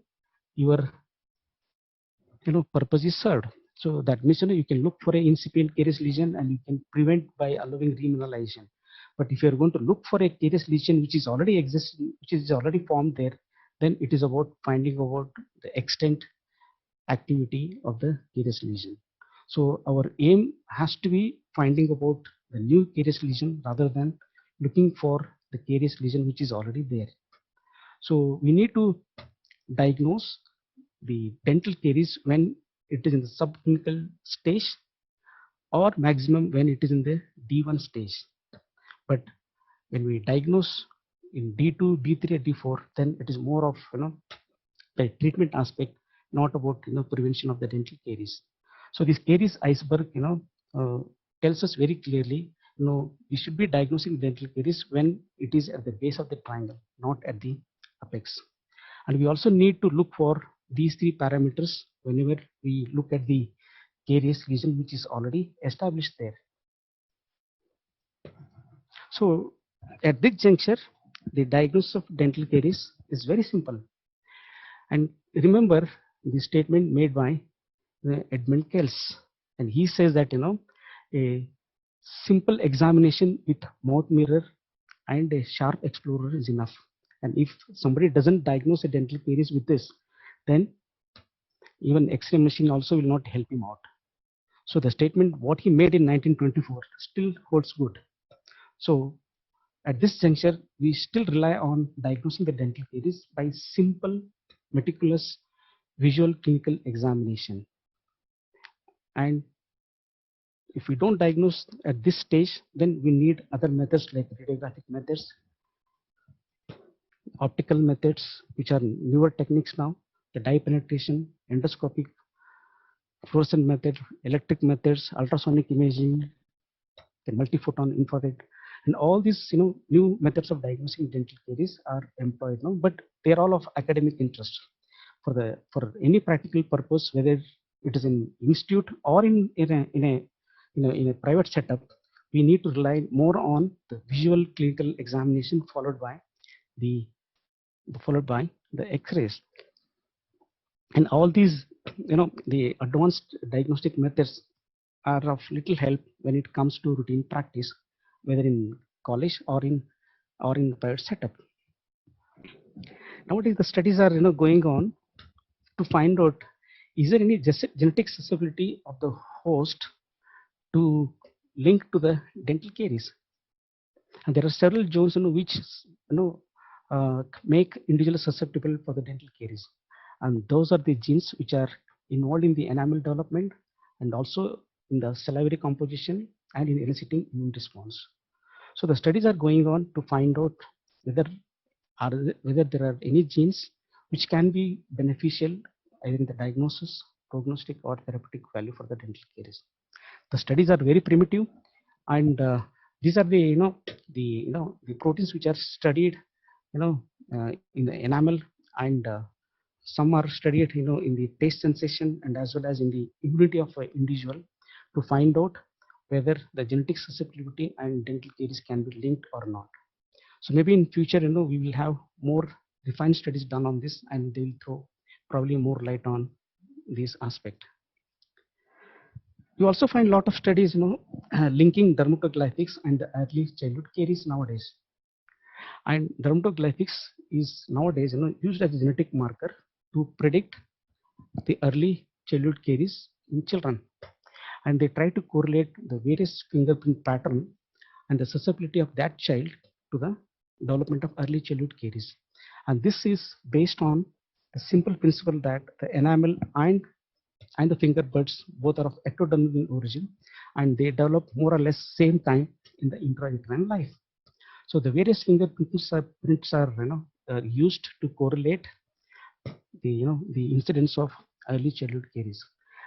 your purpose is served. So that means you can look for an incipient caries lesion and you can prevent by allowing remineralization. But if you are going to look for a caries lesion which is already existing, which is already formed there, then it is about finding about the extent activity of the caries lesion. So our aim has to be finding about the new caries lesion rather than looking for the caries lesion which is already there. So we need to diagnose the dental caries when it is in the subclinical stage or maximum when it is in the D1 stage. But when we diagnose in D2, D3, or D4, then it is more of the treatment aspect, not about prevention of the dental caries. So this caries iceberg tells us very clearly we should be diagnosing dental caries when it is at the base of the triangle, not at the apex. And we also need to look for these 3 parameters whenever we look at the caries lesion which is already established there. So at this juncture, the diagnosis of dental caries is very simple. And remember the statement made by Edmund Kells, and he says that a simple examination with mouth mirror and a sharp explorer is enough. And if somebody doesn't diagnose a dental caries with this, then even X-ray machine also will not help him out. So the statement what he made in 1924 still holds good. So at this juncture, we still rely on diagnosing the dental caries by simple, meticulous visual clinical examination. And if we don't diagnose at this stage, then we need other methods like radiographic methods, optical methods, which are newer techniques now, the dye penetration, endoscopic, fluorescent method, electric methods, ultrasonic imaging, the multiphoton infrared, And all these, new methods of diagnosing dental caries are employed now, but they are all of academic interest for any practical purpose, whether it is in institute or in a private setup. We need to rely more on the visual clinical examination followed by the X-rays. And all these, the advanced diagnostic methods are of little help when it comes to routine practice, whether in college or in private setup. Nowadays, the studies are going on to find out, is there any genetic susceptibility of the host to link to the dental caries? And there are several genes which make individuals susceptible for the dental caries, and those are the genes which are involved in the enamel development and also in the salivary composition and in eliciting immune response. So the studies are going on to find out whether there are any genes which can be beneficial either in the diagnosis, prognostic, or therapeutic value for the dental caries. The studies are very primitive, and these are the proteins which are studied in the enamel, and some are studied in the taste sensation and as well as in the immunity of an individual to find out whether the genetic susceptibility and dental caries can be linked or not. So maybe in future we will have more refined studies done on this, and they will throw probably more light on this aspect. You also find a lot of studies linking dermatoglyphics and the early childhood caries nowadays. And dermatoglyphics is nowadays used as a genetic marker to predict the early childhood caries in children. And they try to correlate the various fingerprint pattern and the susceptibility of that child to the development of early childhood caries. And this is based on the simple principle that the enamel and the finger buds both are of ectodermal in origin, and they develop more or less same time in the intrauterine life. So the various fingerprints are used to correlate the incidence of early childhood caries.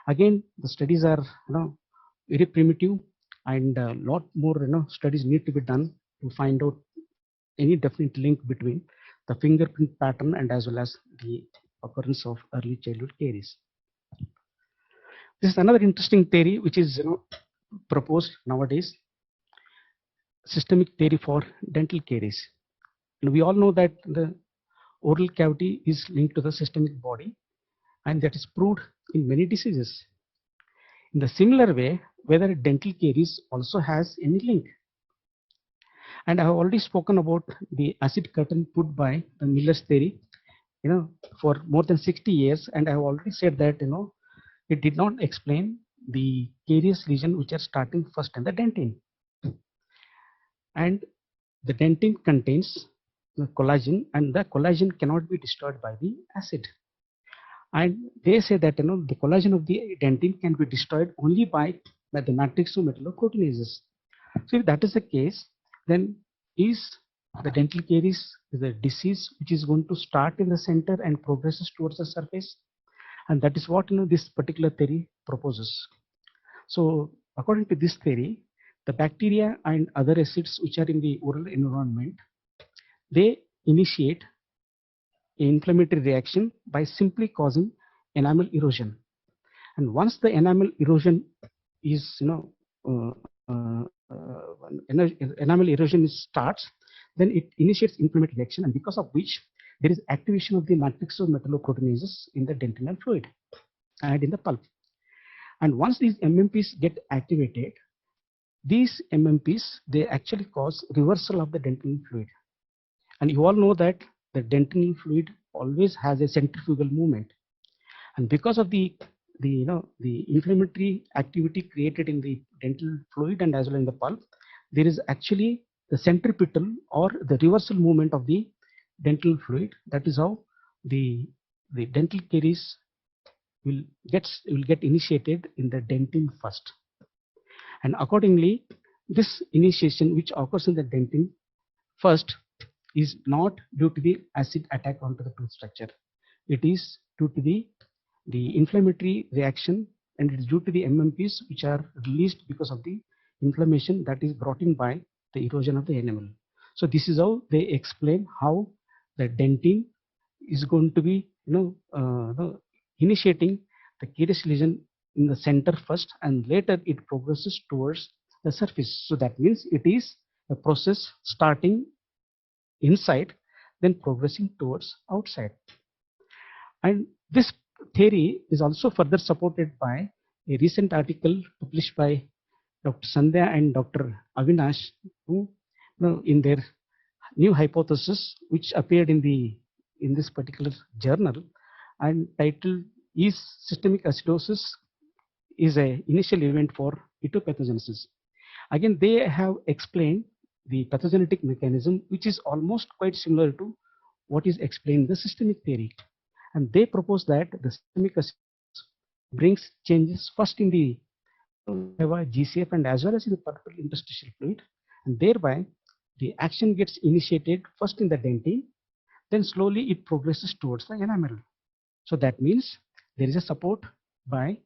Again, the studies are very primitive, and a lot more studies need to be done to find out any definite link between the fingerprint pattern and as well as the occurrence of early childhood caries. This is another interesting theory which is proposed nowadays, systemic theory for dental caries. And we all know that the oral cavity is linked to the systemic body, and that is proved in many diseases. In the similar way, whether dental caries also has any link. And I have already spoken about the acid curtain put by the Miller's theory, for more than 60 years, and I have already said that it did not explain the carious lesion which are starting first in the dentin. And the dentin contains the collagen, and the collagen cannot be destroyed by the acid. And they say that the collagen of the dentin can be destroyed only by the matrix of metalloproteinases. So if that is the case, then is the dental caries is a disease which is going to start in the center and progresses towards the surface, and that is what this particular theory proposes. So according to this theory, the bacteria and other acids which are in the oral environment, they initiate an inflammatory reaction by simply causing enamel erosion. And once the enamel erosion is enamel erosion starts, then it initiates inflammatory reaction, and because of which there is activation of the matrix of metalloproteinases in the dentinal fluid and in the pulp. And once these MMPs get activated, these MMPs, they actually cause reversal of the dentinal fluid. And you all know that the dentinal fluid always has a centrifugal movement. And because of the inflammatory activity created in the dental fluid and as well in the pulp, there is actually the centripetal or the reversal movement of the dental fluid. That is how the dental caries will get initiated in the dentin first. And accordingly, this initiation which occurs in the dentin first is not due to the acid attack onto the tooth structure. It is due to the inflammatory reaction, and it is due to the MMPs which are released because of the inflammation that is brought in by the erosion of the enamel. So this is how they explain how the dentin is going to be, initiating the caries lesion in the center first, and later it progresses towards the surface. So that means it is a process starting inside, then progressing towards outside. And this theory is also further supported by a recent article published by Dr. Sandhya and Dr. Avinash, who, in their new hypothesis, which appeared in this particular journal, and titled "Is systemic acidosis is a initial event for epitopathogenesis?" Again, they have explained the pathogenetic mechanism, which is almost quite similar to what is explained in the systemic theory. And they propose that the systemic acidosis brings changes first in the GCF and as well as in the purple interstitial fluid, and thereby the action gets initiated first in the dentin, then slowly it progresses towards the enamel. So that means there is a support by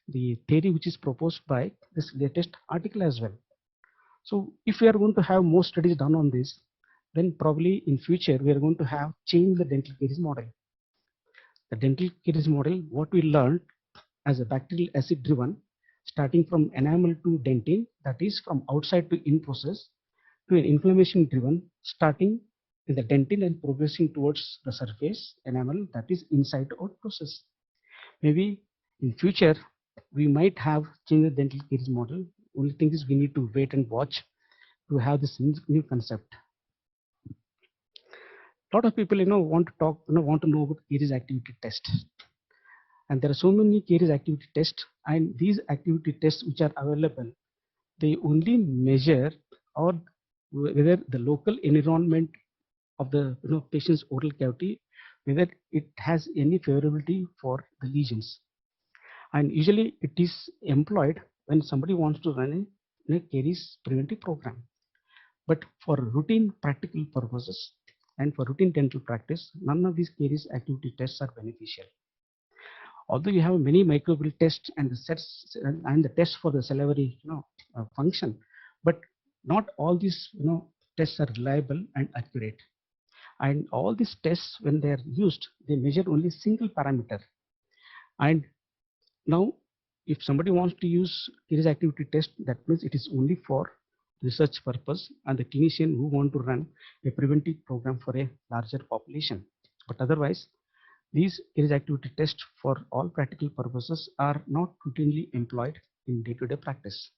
the theory which is proposed by this latest article as well. So if we are going to have more studies done on this, then probably in future we are going to have change the dental caries model. The dental caries model, what we learned as a bacterial acid driven, starting from enamel to dentin, that is from outside to in process, to an inflammation driven, starting in the dentin and progressing towards the surface enamel, that is inside out process. Maybe in future we might have changed the dental caries model. Only thing is we need to wait and watch to have this new concept. A lot of people want to know about caries activity test, and there are so many caries activity tests, and these activity tests which are available, they only measure or whether the local environment of the patient's oral cavity, whether it has any favorability for the lesions. And usually it is employed when somebody wants to run a caries preventive program. But for routine practical purposes and for routine dental practice, none of these caries activity tests are beneficial. Although you have many microbial tests and the sets and the tests for the salivary function, but not all these tests are reliable and accurate. And all these tests, when they are used, they measure only single parameter. And now if somebody wants to use caries activity test, that means it is only for research purpose and the clinician who want to run a preventive program for a larger population. But otherwise, these caries activity tests for all practical purposes are not routinely employed in day-to-day practice.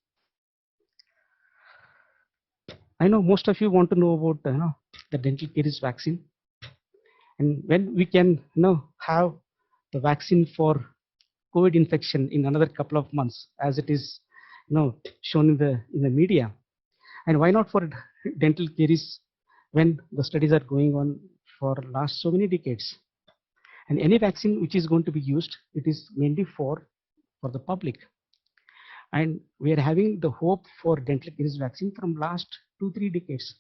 I know most of you want to know about the dental caries vaccine, and when we can have the vaccine for COVID infection in another couple of months, as it is shown in the media, and why not for dental caries when the studies are going on for last so many decades? And any vaccine which is going to be used, it is mainly for the public. And we are having the hope for dental caries vaccine from last 2-3 decades.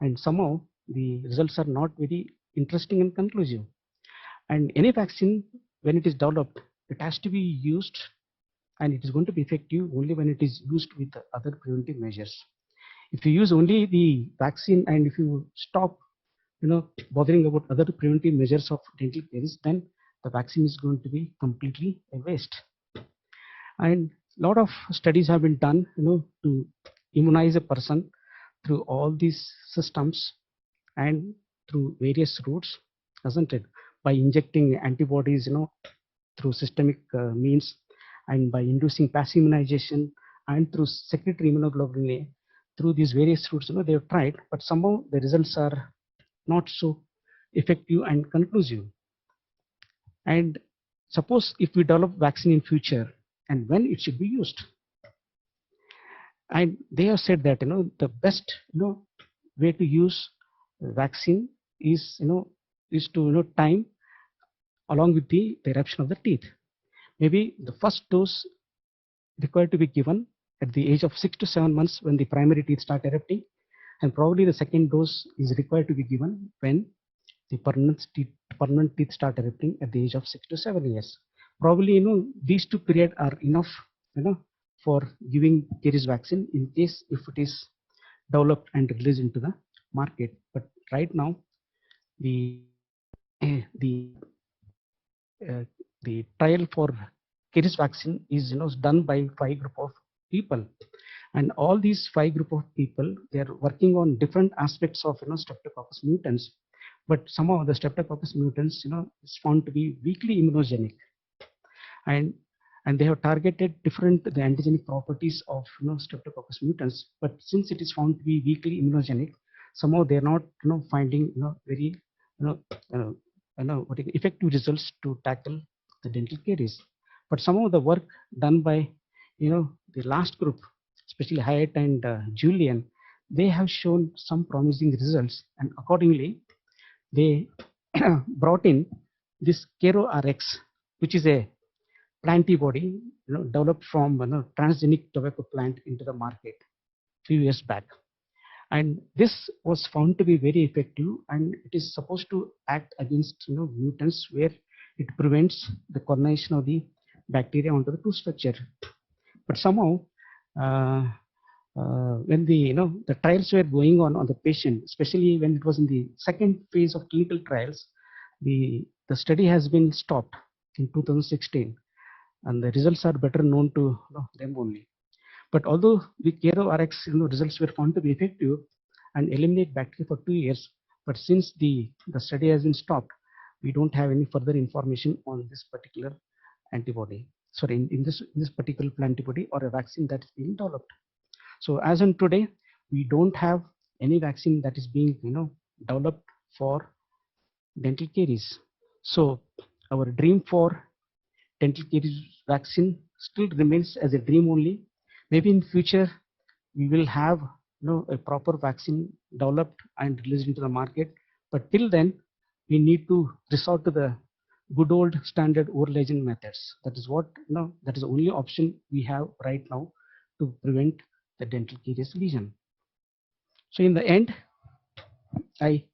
And somehow the results are not very interesting and conclusive. And any vaccine, when it is developed, it has to be used, and it is going to be effective only when it is used with other preventive measures. If you use only the vaccine and if you stop bothering about other preventive measures of dental caries, then the vaccine is going to be completely a waste. And a lot of studies have been done to immunize a person through all these systems and through various routes, isn't it? By injecting antibodies through systemic means, and by inducing passive immunization, and through secretory immunoglobulin A. Through these various routes they have tried, but somehow the results are not so effective and conclusive. And suppose if we develop vaccine in future, and when it should be used, and they have said that the best way to use vaccine is to time along with the eruption of the teeth. Maybe the first dose required to be given at the age of 6 to 7 months when the primary teeth start erupting, and probably the second dose is required to be given when the permanent teeth start erupting at the age of 6 to 7 years. Probably these two periods are enough for giving caries vaccine in case if it is developed and released into the market. But right now, the the uh, the trial for Caris vaccine is done by 5 group of people, and all these 5 group of people, they are working on different aspects of Streptococcus mutants. But somehow the Streptococcus mutants is found to be weakly immunogenic, and they have targeted different the antigenic properties of Streptococcus mutants. But since it is found to be weakly immunogenic, somehow they are not finding very effective results to tackle the dental caries. But some of the work done by the last group, especially Hyatt and Julian, they have shown some promising results, and accordingly they brought in this CaroRx, which is a antibody developed from transgenic tobacco plant into the market few years back. And this was found to be very effective, and it is supposed to act against mutants where it prevents the colonization of the bacteria onto the tooth structure. But somehow when the trials were going on the patient, especially when it was in the second phase of clinical trials, the study has been stopped in 2016, and the results are better known to them only. But although the CaroRx results were found to be effective and eliminate bacteria for 2 years, but since the study has been stopped, we don't have any further information on this particular antibody. Sorry, in this particular antibody or a vaccine that is being developed. So as on today, we don't have any vaccine that is being developed for dental caries. So our dream for dental caries vaccine still remains as a dream only. Maybe in future we will have a proper vaccine developed and released into the market. But till then, we need to resort to the good old standard oral agent methods. That is what that is the only option we have right now to prevent the dental caries lesion. So in the end, I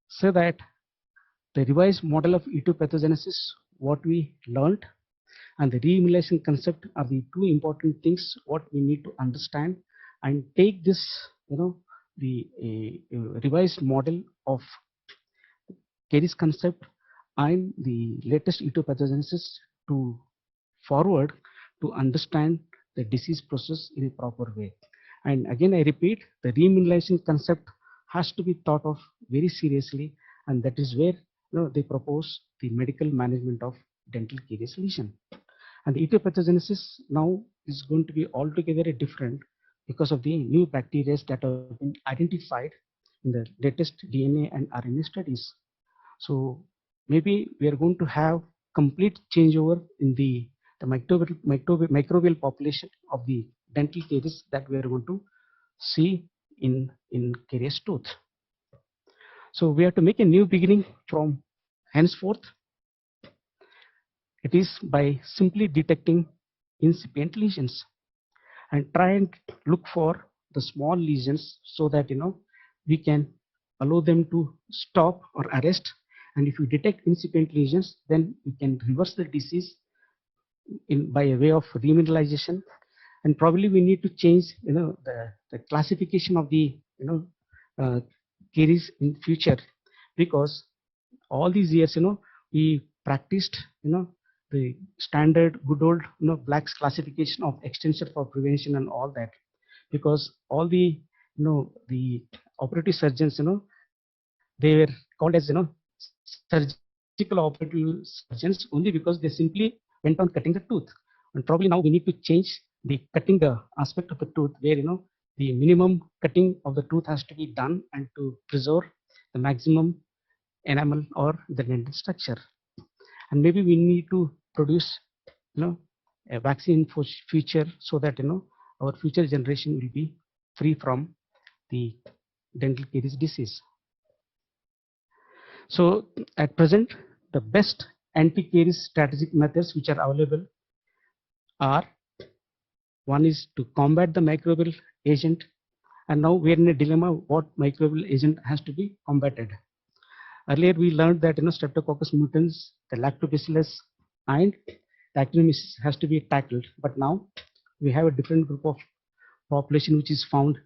say that the revised model of E2 pathogenesis, what we learned, and the reemulation concept are the two important things what we need to understand, and take this the revised model of caries concept and the latest E2 pathogenesis to forward to understand the disease process in a proper way. And again, I repeat, the reimmunization concept has to be thought of very seriously, and that is where they propose the medical management of dental caries lesion. And the E2 pathogenesis now is going to be altogether different because of the new bacteria that have been identified in the latest DNA and RNA studies. So maybe we are going to have complete changeover in the microbial population of the dental caries that we are going to see in carious tooth. So we have to make a new beginning from henceforth. It is by simply detecting incipient lesions and try and look for the small lesions so that we can allow them to stop or arrest. And if we detect incipient lesions, then we can reverse the disease by a way of remineralization. And probably we need to change the classification of the caries in future, because all these years we practiced the standard good old Black's classification of extension for prevention and all that, because all the the operative surgeons they were called as surgical operative surgeons only because they simply went on cutting the tooth. And probably now we need to change the cutting the aspect of the tooth, where the minimum cutting of the tooth has to be done and to preserve the maximum enamel or the dental structure. And maybe we need to produce a vaccine for future, so that our future generation will be free from the dental caries disease. So at present, the best anti-caries strategic methods which are available are: one is to combat the microbial agent, and now we are in a dilemma what microbial agent has to be combated. Earlier we learned that Streptococcus mutans, the Lactobacillus and Actinomyces has to be tackled, but now we have a different group of population which is found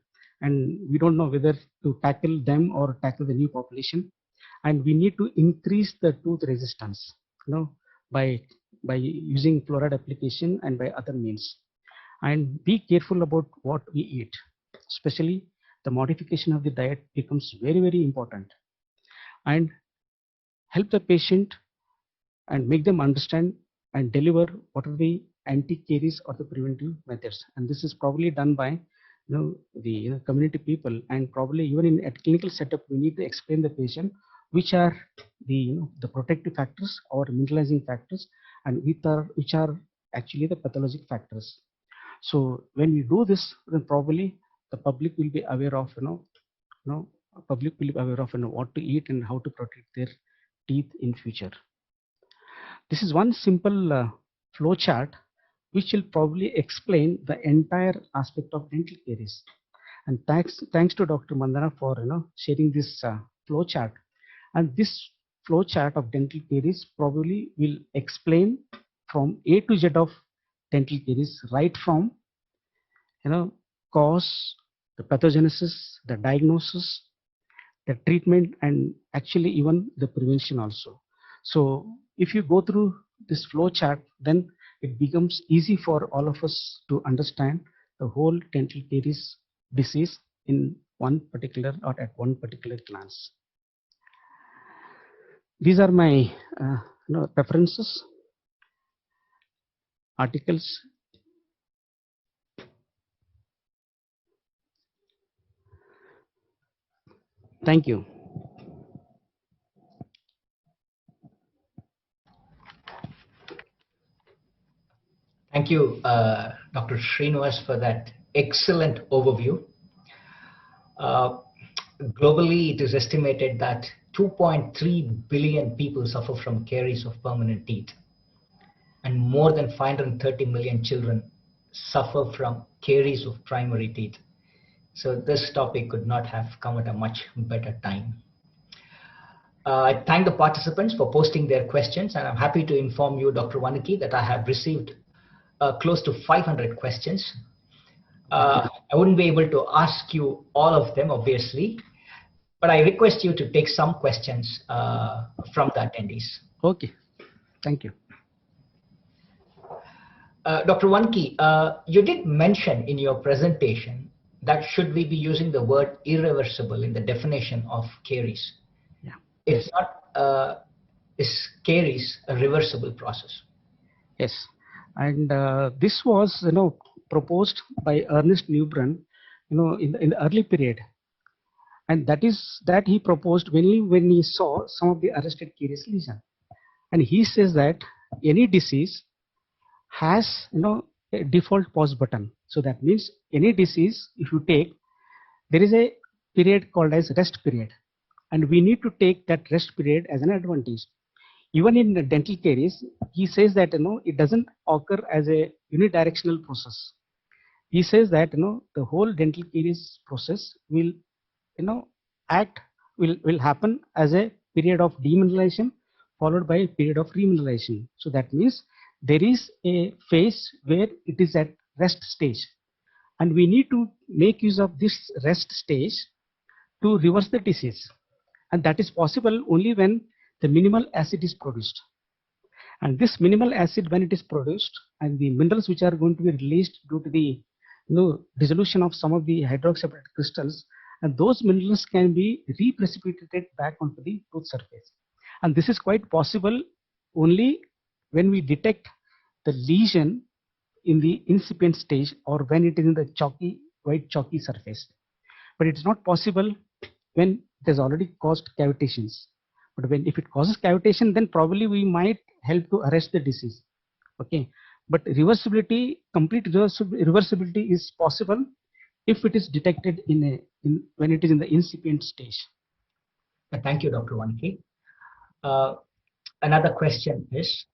and we don't know whether to tackle them or tackle the new population. And we need to increase the tooth resistance, by using fluoride application and by other means. And be careful about what we eat, especially the modification of the diet becomes very, very important. And help the patient and make them understand and deliver what are the anti-caries or the preventive methods. And this is probably done by the community people, and probably even in a clinical setup we need to explain the patient which are the protective factors or mineralizing factors, and which are actually the pathologic factors. So when we do this, then probably the public will be aware of public will be aware of what to eat and how to protect their teeth in future. This is one simple flow chart which will probably explain the entire aspect of dental caries. And thanks to Dr. Mandana for sharing this flow chart. And this flow chart of dental caries probably will explain from A to Z of dental caries, right from cause, the pathogenesis, the diagnosis, the treatment, and actually even the prevention also. So if you go through this flow chart, then it becomes easy for all of us to understand the whole dental caries disease in one particular or at one particular glance. These are my references, articles. Thank you. Thank you, Dr. Srinivas, for that excellent overview. Globally, it is estimated that 2.3 billion people suffer from caries of permanent teeth, and more than 530 million children suffer from caries of primary teeth. So this topic could not have come at a much better time. I thank the participants for posting their questions, and I'm happy to inform you, Dr. Wanaki, that I have received close to 500 questions. I wouldn't be able to ask you all of them, obviously, but I request you to take some questions from the attendees. Okay, thank you. Dr. Wanaki, you did mention in your presentation that should we be using the word irreversible in the definition of caries? Yeah. If not, is caries a reversible process? Yes, and this was proposed by Ernest Newbrun in the early period, and that he proposed when he saw some of the arrested caries lesion, and he says that any disease has a default pause button. So that means any disease, if you take, there is a period called as rest period, and we need to take that rest period as an advantage. Even in the dental caries, he says that it doesn't occur as a unidirectional process. He says that the whole dental caries process will will happen as a period of demineralization followed by a period of remineralization. So that means there is a phase where it is at rest stage, and we need to make use of this rest stage to reverse the disease, and that is possible only when the minimal acid is produced. And this minimal acid, when it is produced, and the minerals which are going to be released due to the dissolution of some of the hydroxyapatite crystals, and those minerals can be reprecipitated back onto the tooth surface. And this is quite possible only when we detect the lesion in the incipient stage or when it is in the white chalky surface. But it's not possible when it has already caused cavitations. But if it causes cavitation, then probably we might help to arrest the disease. Okay, but complete reversibility is possible if it is detected when it is in the incipient stage. Thank you, Dr. Wanaki. Another question is,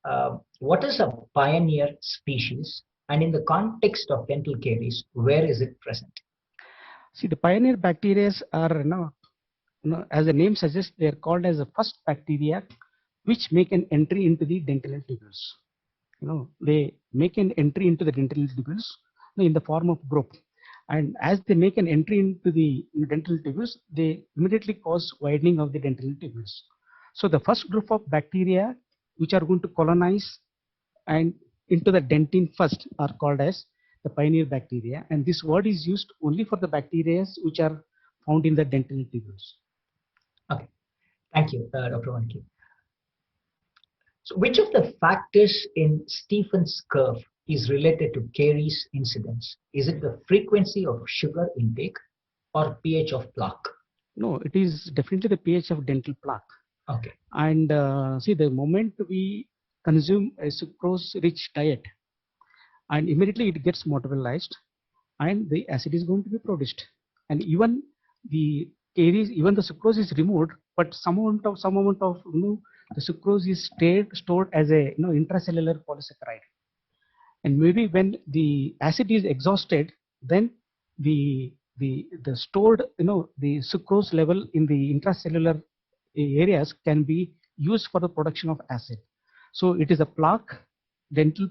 what is a pioneer species, and in the context of dental caries, where is it present? See, the pioneer bacteria are as the name suggests, they are called as the first bacteria which make an entry into the dental tubules. They make an entry into the dental tubules in the form of group, And as they make an entry into the dental tubules, they immediately cause widening of the dental tubules. So the first group of bacteria which are going to colonize and into the dentin first are called as the pioneer bacteria, and this word is used only for the bacteria which are found in the dental tubules. Okay, thank you, Dr. Vanki. So which of the factors in Stephen's curve is related to caries incidence? Is it the frequency of sugar intake or pH of plaque? No, it is definitely the pH of dental plaque. Okay. And see, the moment we consume a sucrose-rich diet, and immediately it gets metabolized, and the acid is going to be produced. And even the caries, even the sucrose is removed, but some amount of the sucrose is stored as a intracellular polysaccharide. And maybe when the acid is exhausted, then the stored the sucrose level in the intracellular areas can be used for the production of acid. So it is a plaque dental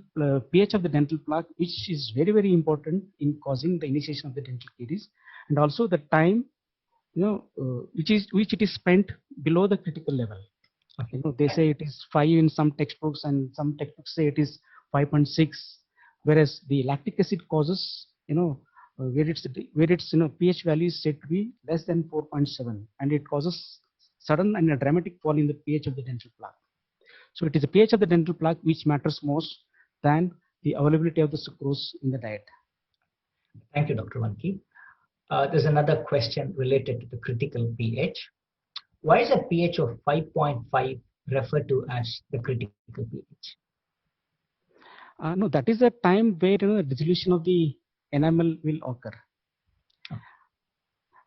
pH of the dental plaque which is very, very important in causing the initiation of the dental caries, and also the time which it is spent below the critical level. They say it is 5 in some textbooks, and some textbooks say it is 5.6, whereas the lactic acid causes where its pH value is said to be less than 4.7, and it causes sudden and a dramatic fall in the pH of the dental plaque. So it is the pH of the dental plaque which matters most than the availability of the sucrose in the diet. Thank you, Dr. Vanki. There's another question related to the critical pH. Why is a pH of 5.5 referred to as the critical pH? No, that is a time where the dissolution of the enamel will occur.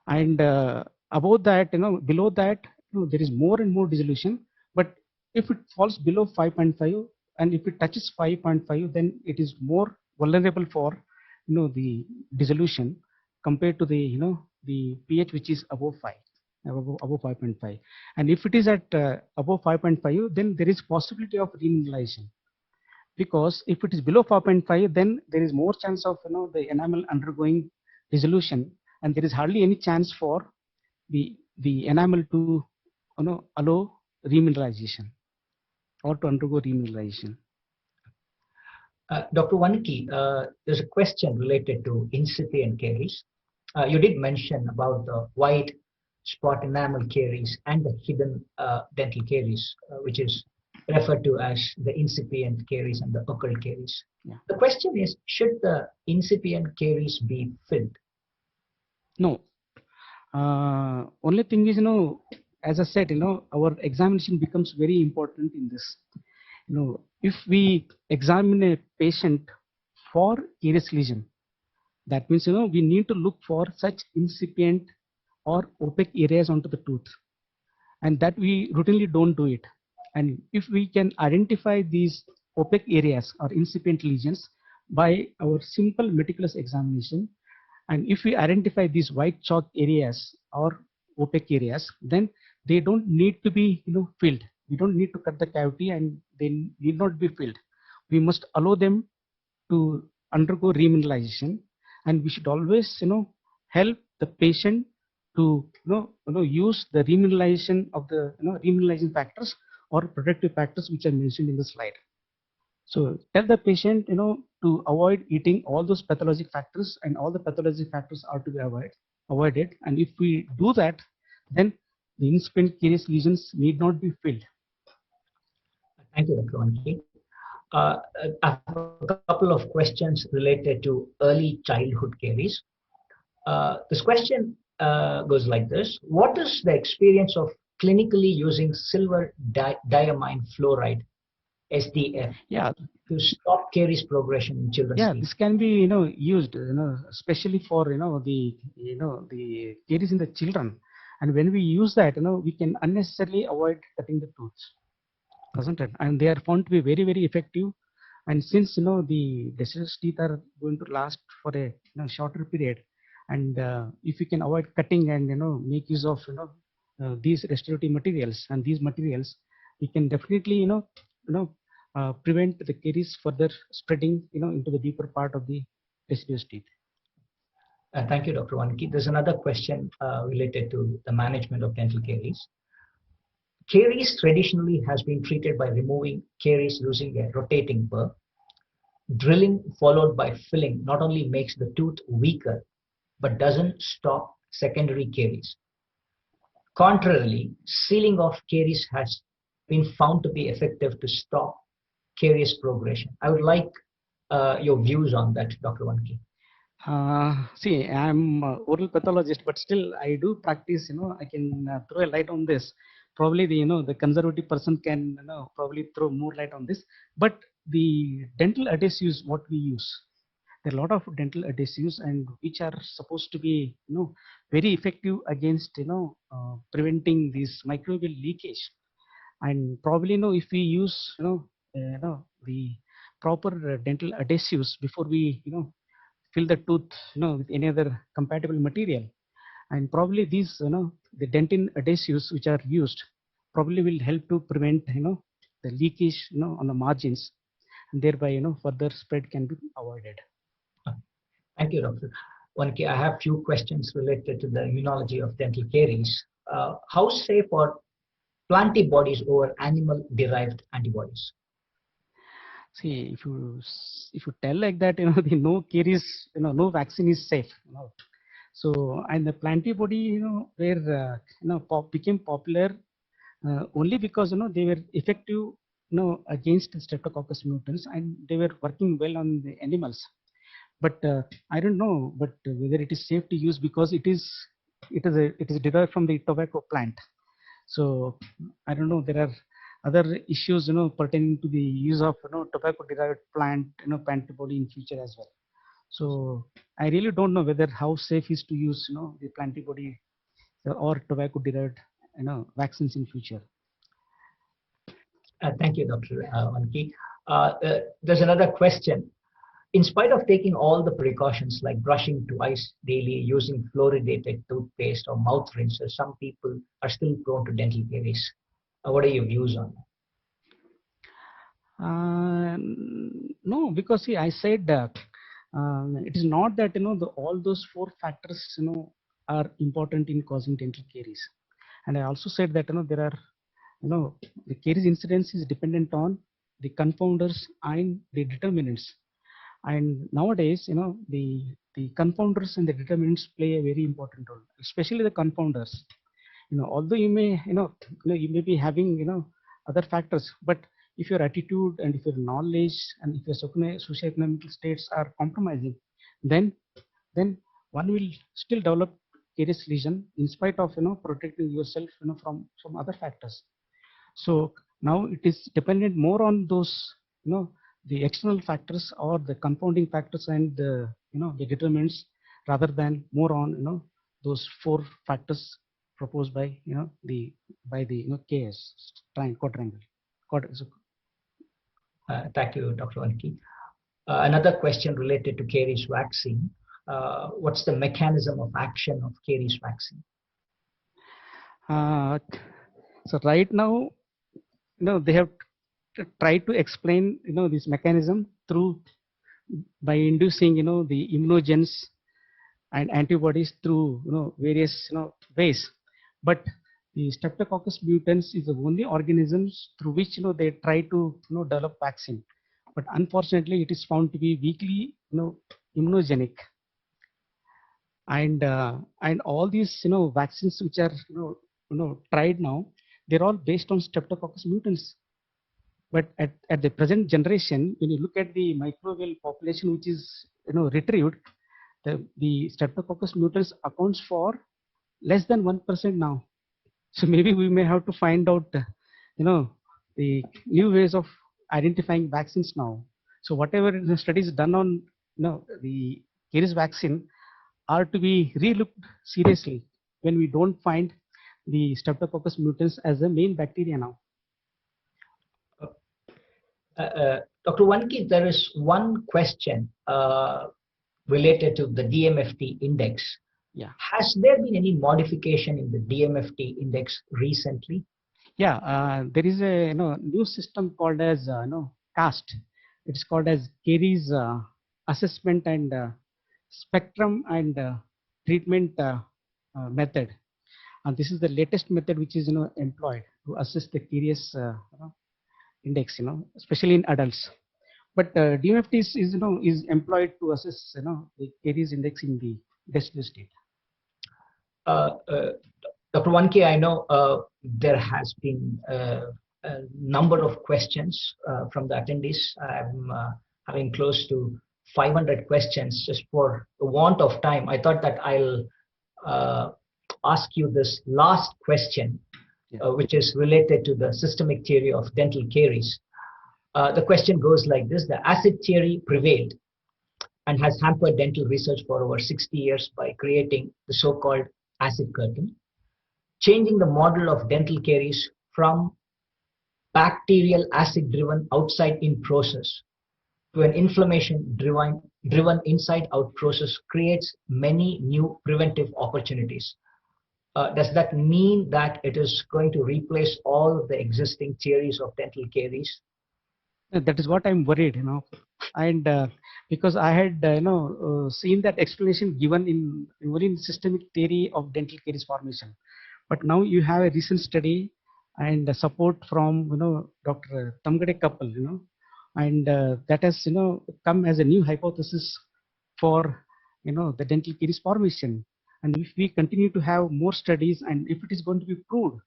And above that, below that, there is more and more dissolution. But if it falls below 5.5 and if it touches 5.5, then it is more vulnerable for the dissolution compared to the the pH which is above 5. Above 5.5, and if it is at above 5.5, then there is possibility of remineralization, because if it is below 4.5, then there is more chance of the enamel undergoing dissolution, and there is hardly any chance for the enamel to allow remineralization or to undergo remineralization. Dr. Vanki, there's a question related to incipient caries. You did mention about the white spot enamel caries and the hidden dental caries, which is referred to as the incipient caries and the occult caries. Yeah. The question is, should the incipient caries be filled? No. Only thing is, as I said, our examination becomes very important in this. If we examine a patient for caries lesion, that means we need to look for such incipient or opaque areas onto the tooth, and that we routinely don't do it. And if we can identify these opaque areas or incipient lesions by our simple meticulous examination, and if we identify these white chalk areas or opaque areas, then they don't need to be filled. We don't need to cut the cavity, and they need not be filled. We must allow them to undergo remineralization, and we should always help the patient to use the remineralization of the remineralizing factors or protective factors which are mentioned in the slide. So tell the patient to avoid eating all those pathologic factors, and all the pathologic factors are to be avoided. And if we do that, then the incipient caries lesions need not be filled. Thank you, Dr. Vanki. I have a couple of questions related to early childhood caries. This question goes like this. What is the experience of clinically using silver diamine fluoride, SDF, to stop caries progression in children's teeth? This can be used especially for the caries in the children, and when we use that we can unnecessarily avoid cutting the tooth, doesn't it? And they are found to be very, very effective. And since the deciduous teeth are going to last for a shorter period, and if we can avoid cutting and make use of these restorative materials, and these materials, we can definitely prevent the caries further spreading into the deeper part of the deciduous teeth. Thank you, Dr. Wanki. There's another question related to the management of dental caries. Caries traditionally has been treated by removing caries using a rotating burr. Drilling followed by filling not only makes the tooth weaker, but doesn't stop secondary caries. Contrarily, sealing of caries has been found to be effective to stop caries progression. I would like your views on that, Dr. Wanki. See, I'm oral pathologist, but still I do practice. I can throw a light on this. Probably the conservative person can probably throw more light on this. But the dental adhesives, what we use, there are a lot of dental adhesives, and which are supposed to be very effective against preventing this microbial leakage. And probably if we use the proper dental adhesives before we fill the tooth with any other compatible material, and probably these the dentin adhesives which are used probably will help to prevent the leakage on the margins, and thereby further spread can be avoided. Thank you, Dr. Wanki. I have few questions related to the immunology of dental caries. How safe are plantibodies over animal derived antibodies? See, if you tell like that, the no caries, no vaccine is safe. So, and the plantibody, were became popular only because they were effective, against Streptococcus mutans, and they were working well on the animals. But I don't know, but whether it is safe to use, because it is derived from the tobacco plant. So I don't know. There are other issues, pertaining to the use of tobacco-derived plant, antibody in future as well. So I really don't know whether how safe is to use, the antibody or tobacco-derived, vaccines in future. Thank you, Dr. Wanki. There's another question. In spite of taking all the precautions like brushing twice daily, using fluoridated toothpaste or mouth rinses, some people are still prone to dental caries. What are your views on that? No, because see, I said it is not that all those four factors are important in causing dental caries, and I also said that there are the caries incidence is dependent on the confounders and the determinants. And nowadays, the confounders and the determinants play a very important role, especially the confounders. Although you may, you may be having, other factors, but if your attitude and if your knowledge and if your socioeconomic states are compromising, then one will still develop caries lesion in spite of protecting yourself from other factors. So now it is dependent more on those the external factors or the confounding factors and the determinants, rather than more on those four factors proposed by the KS quadrangle. Thank you, Dr. Wanki. Another question related to caries vaccine. What's the mechanism of action of caries vaccine? So right now, they have tried to explain this mechanism through by inducing the immunogens and antibodies through various ways. But the Streptococcus mutans is the only organisms through which they try to develop vaccine. But unfortunately, it is found to be weakly immunogenic. And all these vaccines which are tried now, they're all based on Streptococcus mutants. But at the present generation, when you look at the microbial population which is retrieved, the Streptococcus mutans accounts for less than 1% now. So maybe we may have to find out the new ways of identifying vaccines now. So whatever the studies done on the caries vaccine are to be relooked seriously when we don't find the Streptococcus mutans as the main bacteria now. Dr. Wanki, there is one question related to the DMFT index. Yeah. Has there been any modification in the DMFT index recently? Yeah, there is a new system called as CAST. It's called as Caries Assessment and spectrum and treatment method. And this is the latest method which is employed to assess the caries index, especially in adults. But DMFT is employed to assess the caries index in the deciduous state. Uh, uh, Dr. Wanke, I know there has been a number of questions from the attendees. I'm having close to 500 questions. Just for the want of time, I thought that I'll ask you this last question, which is related to the systemic theory of dental caries. The question goes like this: the acid theory prevailed and has hampered dental research for over 60 years by creating the so-called acid curtain, changing the model of dental caries from bacterial acid-driven outside-in process to an inflammation-driven inside-out process creates many new preventive opportunities. Does that mean that it is going to replace all the existing theories of dental caries? That is what I'm worried, and because I had seen that explanation given in only in systemic theory of dental caries formation, but now you have a recent study and support from Dr. Tamgade couple, and that has come as a new hypothesis for the dental caries formation. And if we continue to have more studies and if it is going to be proved,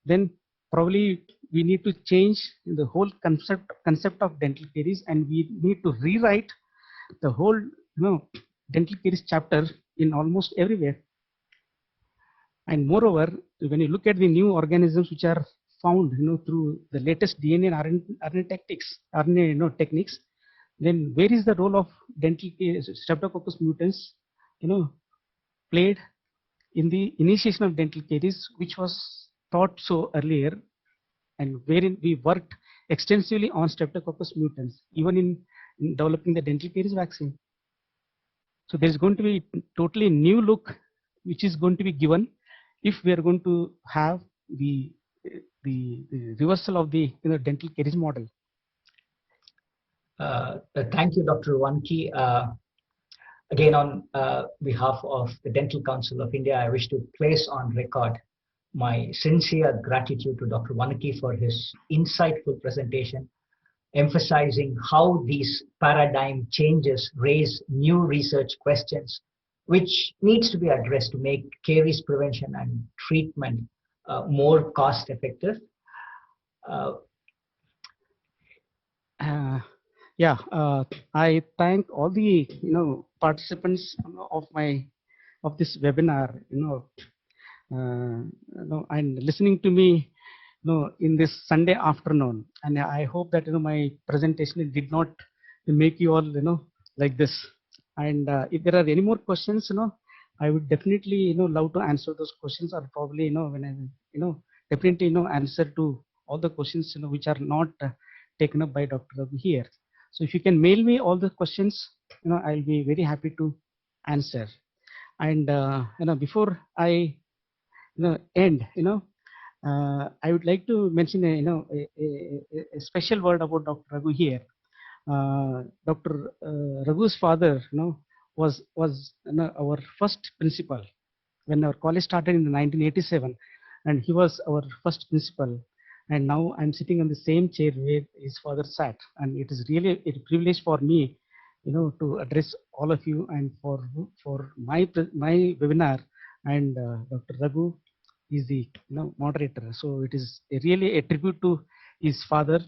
then probably we need to change the whole concept of dental caries, and we need to rewrite the whole dental caries chapter in almost everywhere. And moreover, when you look at the new organisms which are found through the latest DNA and RNA techniques, then where is the role of dental caries, Streptococcus mutans played in the initiation of dental caries, which was thought so earlier, and wherein we worked extensively on Streptococcus mutans, even in developing the dental caries vaccine. So there's going to be totally new look which is going to be given if we are going to have the reversal of the dental caries model. Thank you, Dr. Wanke. Again, on behalf of the Dental Council of India, I wish to place on record my sincere gratitude to Dr. Wanke for his insightful presentation, emphasizing how these paradigm changes raise new research questions, which needs to be addressed to make caries prevention and treatment more cost effective. I thank all the participants of this webinar, and listening to me in this Sunday afternoon. And I hope that my presentation did not make you all like this. And if there are any more questions, I would definitely love to answer those questions, or probably when I definitely answer to all the questions which are not taken up by Dr. Raghu here. So if you can mail me all the questions, I'll be very happy to answer. And before I end, I would like to mention a special word about Dr. Raghu here. Dr. Raghu's father, was our first principal when our college started in 1987, and he was our first principal. And now I'm sitting on the same chair where his father sat, and it is really a privilege for me, to address all of you and for my webinar. And Dr. Raghu is the moderator, so it is really a tribute to his father,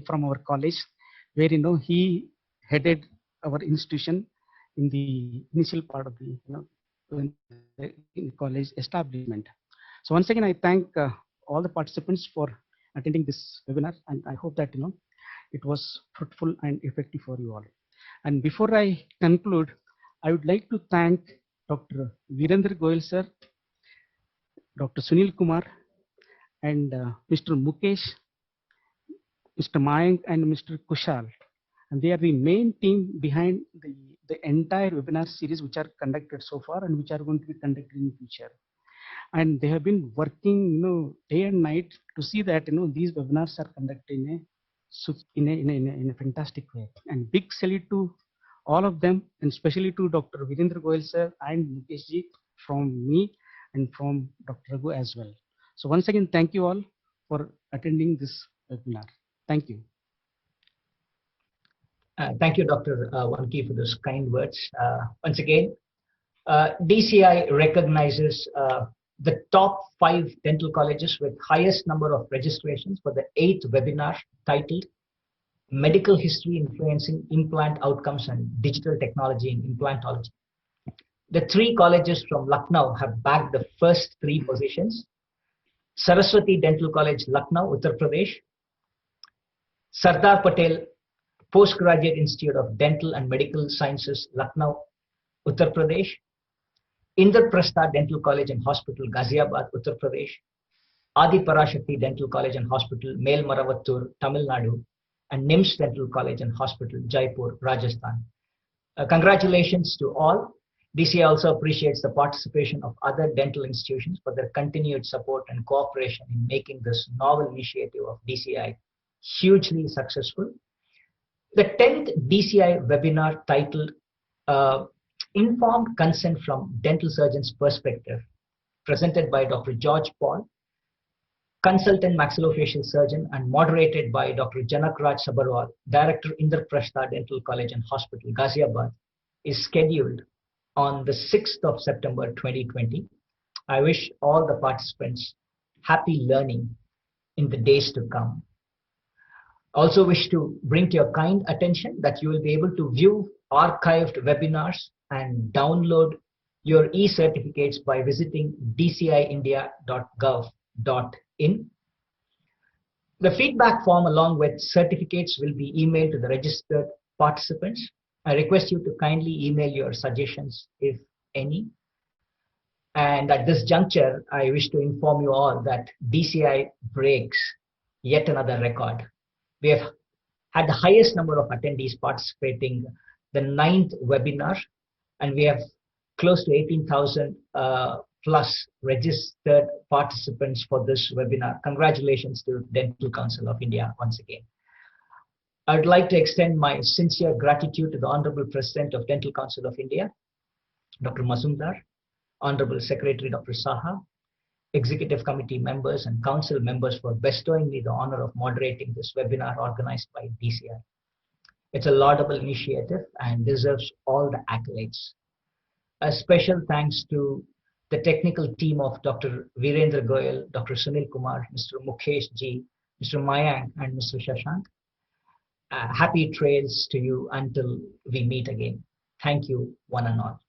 from our college, where he headed our institution in the initial part of the in college establishment. So once again, I thank all the participants for attending this webinar, and I hope that it was fruitful and effective for you all. And before I conclude, I would like to thank Dr. Virendra Goyal sir, Dr. Sunil Kumar, and Mr. Mukesh, Mr. Mayank, and Mr. Kushal. And they are the main team behind the entire webinar series which are conducted so far and which are going to be conducted in the future. And they have been working day and night to see that these webinars are conducted in a fantastic way. And big salute to all of them, and especially to Dr. Virendra Goyal sir and Mukesh ji from me and from Dr. Raghu as well. So once again, thank you all for attending this webinar. Thank you. Thank you, Dr. Wanke, for those kind words. Once again, DCI recognizes the top 5 dental colleges with highest number of registrations for the 8th webinar titled Medical History Influencing Implant Outcomes and Digital Technology in Implantology. The 3 colleges from Lucknow have bagged the first 3 positions. Saraswati Dental College, Lucknow, Uttar Pradesh. Sardar Patel Postgraduate Institute of Dental and Medical Sciences, Lucknow, Uttar Pradesh. Indraprastha Dental College and Hospital, Ghaziabad, Uttar Pradesh. Adi Parashakti Dental College and Hospital, Melmaravattur, Tamil Nadu. And NIMS Dental College and Hospital, Jaipur, Rajasthan. Congratulations to all. DCI also appreciates the participation of other dental institutions for their continued support and cooperation in making this novel initiative of DCI hugely successful. The 10th DCI webinar titled Informed Consent from Dental Surgeon's Perspective, presented by Dr. George Paul, consultant maxillofacial surgeon, and moderated by Dr. Janak Raj Sabharwal, Director, Indraprastha Dental College and Hospital, Ghaziabad, is scheduled on the 6th of September 2020. I wish all the participants happy learning in the days to come. Also wish to bring to your kind attention that you will be able to view archived webinars and download your e-certificates by visiting dciindia.gov.in. The feedback form along with certificates will be emailed to the registered participants. I request you to kindly email your suggestions, if any. And at this juncture, I wish to inform you all that DCI breaks yet another record. We have had the highest number of attendees participating the 9th webinar, and we have close to 18,000 plus registered participants for this webinar. Congratulations to Dental Council of India once again. I would like to extend my sincere gratitude to the Honorable President of Dental Council of India, Dr. Mazumdar, Honorable Secretary Dr. Saha, Executive Committee members and Council members for bestowing me the honor of moderating this webinar organized by DCI. It's a laudable initiative and deserves all the accolades. A special thanks to the technical team of Dr. Virendra Goyal, Dr. Sunil Kumar, Mr. Mukesh Ji, Mr. Mayank, and Mr. Shashank. Happy trails to you until we meet again. Thank you, one and all.